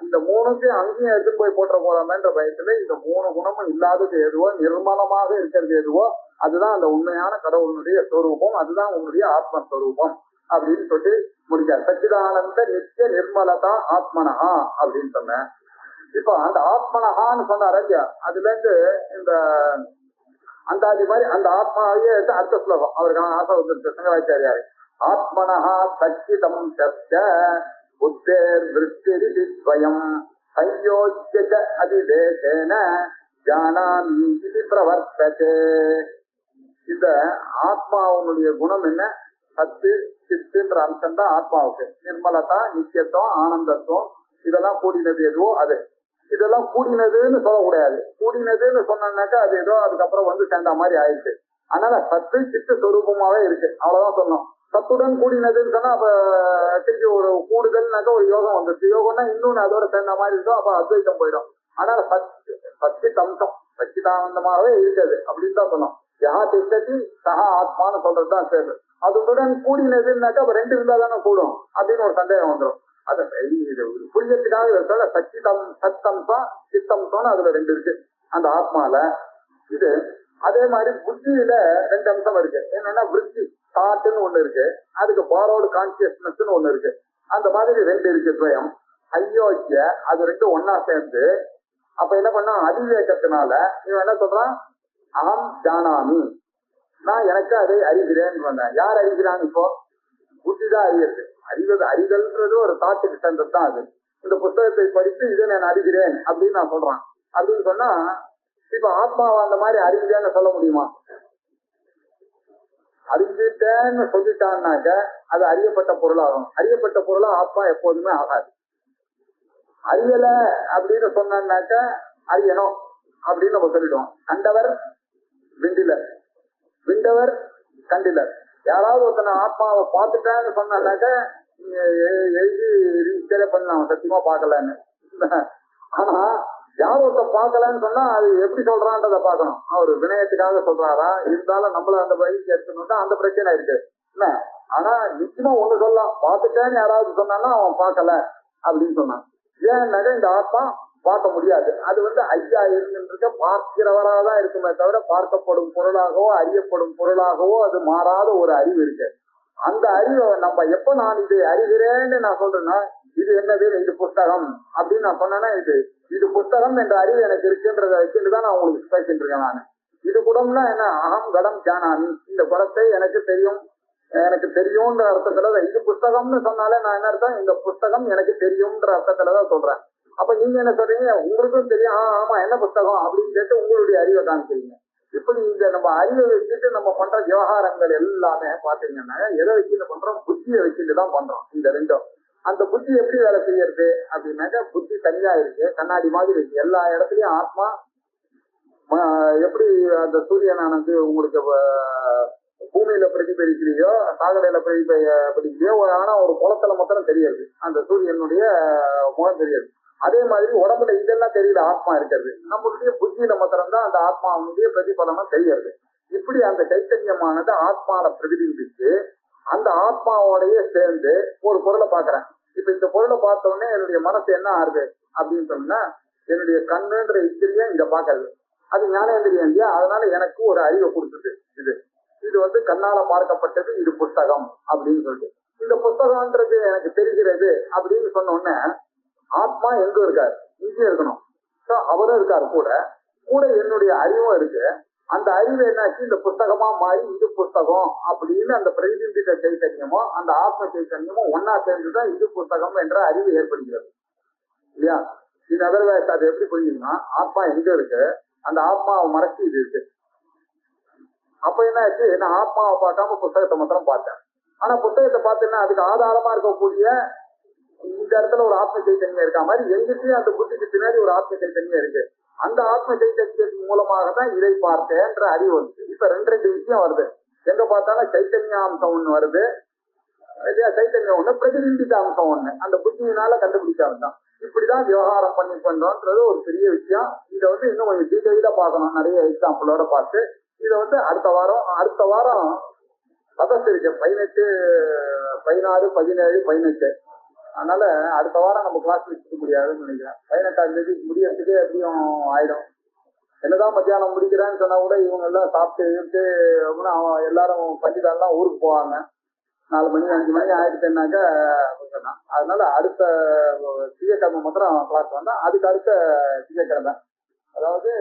இந்த 3த்தையும் அங்கேயும் எடுத்து போய் போட்ட போறாமன்ற பயத்துல இந்த 3 குணமும் இல்லாதது எதுவோ, நிர்மலமாக இருக்கிறது எதுவோ அதுதான் அந்த உண்மையான கடவுளுடைய ஸ்வரூபம், அதுதான் உன்னுடைய ஆத்மஸ்வரூபம் அப்படின்னு சொல்லி முடிச்சார். சச்சிதானந்த நித்திய நிர்மலதா ஆத்மனஹா அப்படின்னு சொன்னேன். இப்ப அந்த ஆத்மனஹான்னு சொன்னார் இல்லையா, அதுல இருந்து இந்த அந்தாதி மாதிரி அந்த ஆத்மாவையே அர்த்த ஸ்லோகம் அவருக்கான ஆசை வந்துருக்கு சங்கராச்சாரியாரு. ஆத்மனஹா சச்சிதம் புத்தேர் விருத்திரிதி ஸ்வயம் சயோஜ்ய அதிதேசேன ஜானாமி இது பிரவர்த்ததே. இந்த ஆத்மாவுடைய குணம் என்ன? சத்து சித்துன்ற அம்சம் தான் ஆத்மாவுக்கு. நிர்மலதா, நித்தியத்துவம், ஆனந்தத்துவம் இதெல்லாம் கூடினது எதுவோ அது. இதெல்லாம் கூடினதுன்னு சொல்லக்கூடாது. கூடினதுன்னு சொன்னாக்கா அது ஏதோ அதுக்கப்புறம் வந்து சேர்ந்த மாதிரி ஆயிடுச்சு. அதனால சத்து சித்து சொரூபமாவே இருக்கு, அவ்வளவுதான் சொன்னோம். சத்துடன் கூடினதுன்னு சொன்னா அப்ப திருப்பி ஒரு கூடுதல்னாக்கா ஒரு யோகம் வந்துச்சு. யோகம்னா இன்னொன்னு அதோட சேர்ந்த மாதிரி இருக்கும், அப்ப அத்வைத்தம் போயிடும். அதனால சச்சித் அம்சம் சச்சிதானந்தமாகவே இருக்குது அப்படின்னு தான் சொன்னோம். யா திட்டத்தி சகா ஆத்மான்னு சொல்றதுதான் சேர்ந்து. அதுடன் கூடினதுன்னாக்கா அப்ப 2 இருந்தா தானே கூடும் அப்படின்னு ஒரு சந்தேகம் வந்துடும். அது புரியறதுக்காக சொல்ல சச்சிதம் சத்தம்சம் சித்தம்சம்னு அதுல 2 இருக்கு அந்த ஆத்மால. இது அதே மாதிரி புத்தியில 2 அம்சம் இருக்கு. என்னன்னா விருத்தி தாட்டுன்னு ஒண்ணு இருக்கு, அதுக்கு பாரோடு கான்சியஸ்னஸ் ஒண்ணு இருக்கு. அந்த மாதிரி 2 இருக்கு துவயம். அயோக்கிய அது 2 ஒன்னா சேர்ந்து அப்ப என்ன பண்ணா அதிவேகத்தினால இவன் என்ன சொல்றான், அகம் ஜானாமி, நான் எனக்கு அதை அறிகிறேன்னு வந்தேன். யார் அறிகிறான்? இப்போ புத்திதான் அறியறது. அறிதல்ன்றது ஒரு தாட்டுக்கு சேர்ந்தது தான் அது. இந்த புத்தகத்தை படித்து இதை நான் அறிகிறேன் அப்படின்னு நான் சொல்றான். அப்படின்னு சொன்னா இப்ப ஆத்மாவை அந்த மாதிரி அறிகிறேன்னு சொல்ல முடியுமா? அறிஞ்சிட்டேன்னு சொல்லிட்டான்னாக்க அது அறியப்பட்ட பொருளாகும். அறியப்பட்ட பொருளா ஆத்மா எப்போதுமே ஆகாது. அறியல அப்படின்னு சொன்னாக்க அறியணும் அப்படின்னு நம்ம சொல்லிடுவோம். கண்டவர் விண்டிலர், விண்டவர் கண்டிலர். யாராவது ஒருத்தனை ஆத்மாவை பார்த்துட்டான்னு சொன்னாக்க எழுதி ரிஜிஸ்டரே பண்ணலாம், சத்தியமா பார்க்கலன்னு. ஆனா யார் ஒருத்தர் பார்க்கலன்னு சொன்னா அது எப்படி சொல்றான்றத பார்க்கணும். அவர் வினயத்துக்காக சொல்றாரா, இருந்தாலும் நம்மள அந்த வழிக்கு எடுத்துனா அந்த பிரச்சனை இருக்கு என்ன. ஆனா நிச்சயமா ஒண்ணு சொல்லலாம், பார்த்துட்டேன்னு யாராவது சொன்னான்னா அவன் பார்க்கல அப்படின்னு சொன்னான். ஏன்னாக்க இந்த ஆத்மா பார்க்க முடியாது. அது வந்து ஐயா இருந்துருக்க பார்க்கிறவராதான் இருக்குமே தவிர பார்க்கப்படும் பொருளாகவோ அறியப்படும் பொருளாகவோ அது மாறாத ஒரு அறிவு இருக்கு. அந்த அறிவை நம்ம எப்ப நான் இது அறிகிறேன்னு நான் சொல்றேன்னா இது என்னது, இது புஸ்தகம் அப்படின்னு நான் சொன்னேன்னா இது புஸ்தகம் என்ற அறிவு எனக்கு இருக்குன்றதை வச்சுட்டுதான் நான் உங்களுக்கு பேசிட்டு இருக்கேன். நான் இது குடம்னா என்ன, அகம் கடம் ஜானாமி, இந்த குடத்தை எனக்கு தெரியும்ன்ற அர்த்தத்துலதான். இது புஸ்தகம்னு சொன்னாலே நான் என்ன அர்த்தம், இந்த புஸ்தகம் எனக்கு தெரியும்ன்ற அர்த்தத்துலதான் சொல்றேன். அப்ப நீங்க என்ன சொல்றீங்க, உங்களுக்கும் தெரியும், ஆமா என்ன புஸ்தகம் அப்படின்னு கேட்டு உங்களுடைய அறிவை காமிக்கிறீங்க. இப்படி இந்த நம்ம அறிவை வச்சுட்டு நம்ம பண்ற விவகாரங்கள் எல்லாமே பாத்தீங்கன்னா எதை வச்சுட்டு பண்றோம், புத்தியை வச்சுட்டு தான் பண்றோம். இந்த 2ம் அந்த புத்தி எப்படி வேலை செய்யறது அப்படின்னாக்கா புத்தி தனியா இருக்கு, கண்ணாடி மாதிரி இருக்கு. எல்லா இடத்துலயும் ஆத்மா எப்படி அந்த சூரியனானது உங்களுக்கு பூமியில பிரதிபலிக்கலையோ சாக்கடையில பிரதிபலிக்கலையோ, ஆனா ஒரு குளத்துல மாத்திரம் தெரியாது அந்த சூரியனுடைய முகம் தெரியாது. அதே மாதிரி உடம்புல இதெல்லாம் தெரியல ஆத்மா இருக்கிறது, நம்மளுடைய புத்தியில மாத்திரம் தான் அந்த ஆத்மாவுடைய பிரதிபலனம் தெரியாது. இப்படி அந்த சைத்தன்யமானது ஆத்மால பிரதிபிம்பிச்சு அந்த ஆத்மாவோடய சேர்ந்து ஒரு பொருளை பாக்குறேன். இப்ப இந்த பொருளை பார்த்த உடனே என்னுடைய மனசு என்ன ஆறுது அப்படின்னு சொன்னா, என்னுடைய கண்ணுன்ற இந்திரியம் இதை பாக்குறது, அது ஞானேந்திரியம் இல்லையா, அதனால எனக்கு ஒரு அறிவை கொடுத்தது. இது இது வந்து கண்ணால பார்க்கப்பட்டது, இது புஸ்தகம் அப்படின்னு சொல்லிட்டு இந்த புஸ்தகம்ன்றது எனக்கு தெரிகிறது அப்படின்னு சொன்ன உடனே ஆத்மா எங்க இருக்காரு, இங்கே இருக்கணும். அவரும் இருக்காரு கூட கூட என்னுடைய அறிவும் இருக்கு. அந்த அறிவு என்னாச்சு, இந்த புஸ்தகமா மாறி இது புஸ்தகம் அப்படின்னு அந்த பிரதிபிம்பித்த சைத்தன்யமும் அந்த ஆத்ம சைத்தன்யமும் ஒன்னா சேர்ந்துதான் இது புஸ்தகம் என்ற அறிவு ஏற்படுகிறது இல்லையா. இது அதர்வைஸ் அது எப்படி புரியுதுன்னா, ஆத்மா எங்க இருக்கு, அந்த ஆத்மாவை மறைச்சு இது இருக்கு. அப்ப என்ன ஆச்சு, நான் ஆத்மாவை பார்க்காம புத்தகத்தை மாத்திரம் பார்த்தேன். ஆனா புத்தகத்தை பார்த்தேன்னா அதுக்கு ஆதாரமா இருக்கக்கூடிய இந்த இடத்துல ஒரு ஆத்ம சைத்தன்யம் இருக்கா மாதிரி எங்கிட்டயும் அந்த புத்திக்கு பின்னாடி ஒரு ஆத்ம சைத்தன்யம் இருக்கு. அந்த ஆத்ம சைத்தன்யத்தின் மூலமாக தான் இதை பார்த்தேன்ற அறிவு வந்து இப்ப ரெண்டு விஷயம் வருது. எங்க பார்த்தாலும் சைத்தன்ய அம்சம் ஒண்ணு வருது இல்லையா, சைத்தன்யம் ஒண்ணு, பிரதிபிம்பித்த அம்சம் ஒண்ணு அந்த புத்தியினால கண்டுபிடிச்சாலும் தான். இப்படிதான் விவகாரம் பண்ணி பண்றோம்ன்றது ஒரு பெரிய விஷயம். இதை வந்து இன்னும் கொஞ்சம் டீட்டெயிலா பார்க்கணும், நிறைய எக்ஸாம்பிளோட பார்த்து. இதை வந்து அடுத்த வாரம் சதஸ் இருக்கு 18, 16, 17, 18. அதனால அடுத்த வாரம் நம்ம கிளாஸ் வச்சுக்க முடியாதுன்னு நினைக்கிறேன். 18ஆம் தேதி முடியறதுக்கே எப்படியும் ஆயிடும். என்னதான் மத்தியானம் முடிக்கிறேன்னு சொன்னா கூட இவங்க எல்லாம் சாப்பிட்டு எல்லாரும் பண்டிதாலாம் ஊருக்கு போவாங்க. 4 மணி 5 மணி ஆயிடுச்சுன்னாக்க. அதனால அடுத்த திங்கட்கிழமை மாத்திரம் கிளாஸ் வந்தா அதுக்கு அடுத்த திங்கட்கிழமை, அதாவது